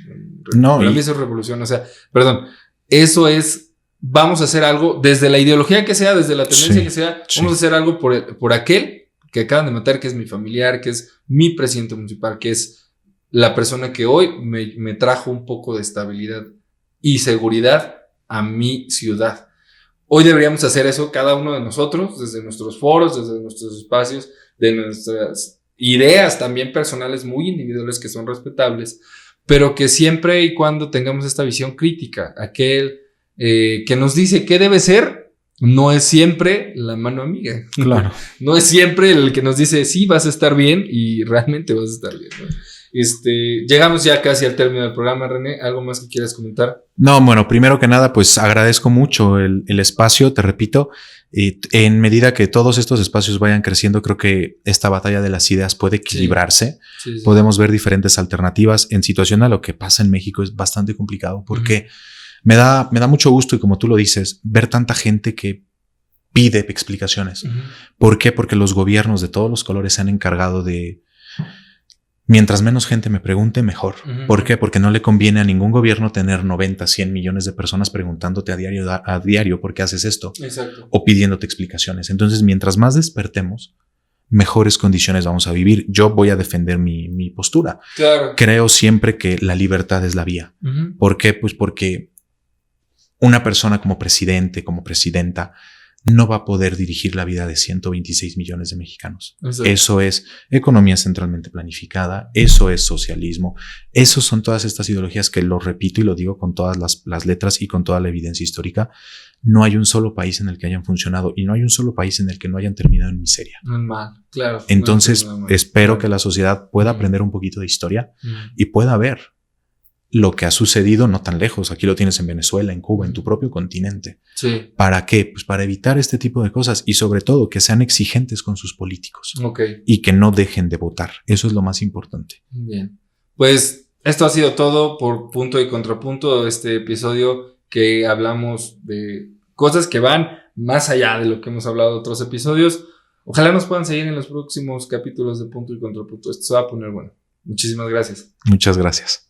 Speaker 1: Para mí eso es revolución. O sea, perdón, eso es, vamos a hacer algo desde la ideología que sea, desde la tendencia que sea, vamos a hacer algo por aquel que acaban de matar, que es mi familiar, que es mi presidente municipal, que es la persona que hoy me trajo un poco de estabilidad y seguridad a mi ciudad. Hoy deberíamos hacer eso cada uno de nosotros, desde nuestros foros, desde nuestros espacios, de nuestras ideas también personales muy individuales que son respetables, pero que siempre y cuando tengamos esta visión crítica, aquel que nos dice qué debe ser, no es siempre la mano amiga.
Speaker 2: Claro.
Speaker 1: No es siempre el que nos dice sí, vas a estar bien y realmente vas a estar bien, ¿no? Llegamos ya casi al término del programa, René. ¿Algo más que quieras comentar?
Speaker 2: No, bueno, primero que nada, pues agradezco mucho el espacio, te repito. En medida que todos estos espacios vayan creciendo, creo que esta batalla de las ideas puede equilibrarse. Sí. Podemos ver diferentes alternativas. En situación a lo que pasa en México es bastante complicado porque me da mucho gusto, y como tú lo dices, ver tanta gente que pide explicaciones. ¿Por qué? Porque los gobiernos de todos los colores se han encargado de... Mientras menos gente me pregunte, mejor. ¿Por qué? Porque no le conviene a ningún gobierno tener 90, 100 millones de personas preguntándote a diario por qué haces esto.
Speaker 1: Exacto.
Speaker 2: O pidiéndote explicaciones. Entonces, mientras más despertemos, mejores condiciones vamos a vivir. Yo voy a defender mi postura.
Speaker 1: Claro.
Speaker 2: Creo siempre que la libertad es la vía. ¿Por qué? Pues porque una persona como presidente, como presidenta, no va a poder dirigir la vida de 126 millones de mexicanos. Exacto. Eso es economía centralmente planificada, eso es socialismo, eso son todas estas ideologías que lo repito y lo digo con todas las letras y con toda la evidencia histórica. No hay un solo país en el que hayan funcionado y no hay un solo país en el que no hayan terminado en miseria.
Speaker 1: Mal, claro.
Speaker 2: Entonces, espero que la sociedad pueda aprender un poquito de historia y pueda ver lo que ha sucedido no tan lejos. Aquí lo tienes en Venezuela, en Cuba, en tu propio continente.
Speaker 1: Sí.
Speaker 2: ¿Para qué? Pues para evitar este tipo de cosas y sobre todo que sean exigentes con sus políticos. Y que no dejen de votar. Eso es lo más importante.
Speaker 1: Bien. Pues esto ha sido todo por Punto y Contrapunto, este episodio que hablamos de cosas que van más allá de lo que hemos hablado de otros episodios. Ojalá nos puedan seguir en los próximos capítulos de Punto y Contrapunto. Esto se va a poner bueno. Muchísimas gracias.
Speaker 2: Muchas gracias.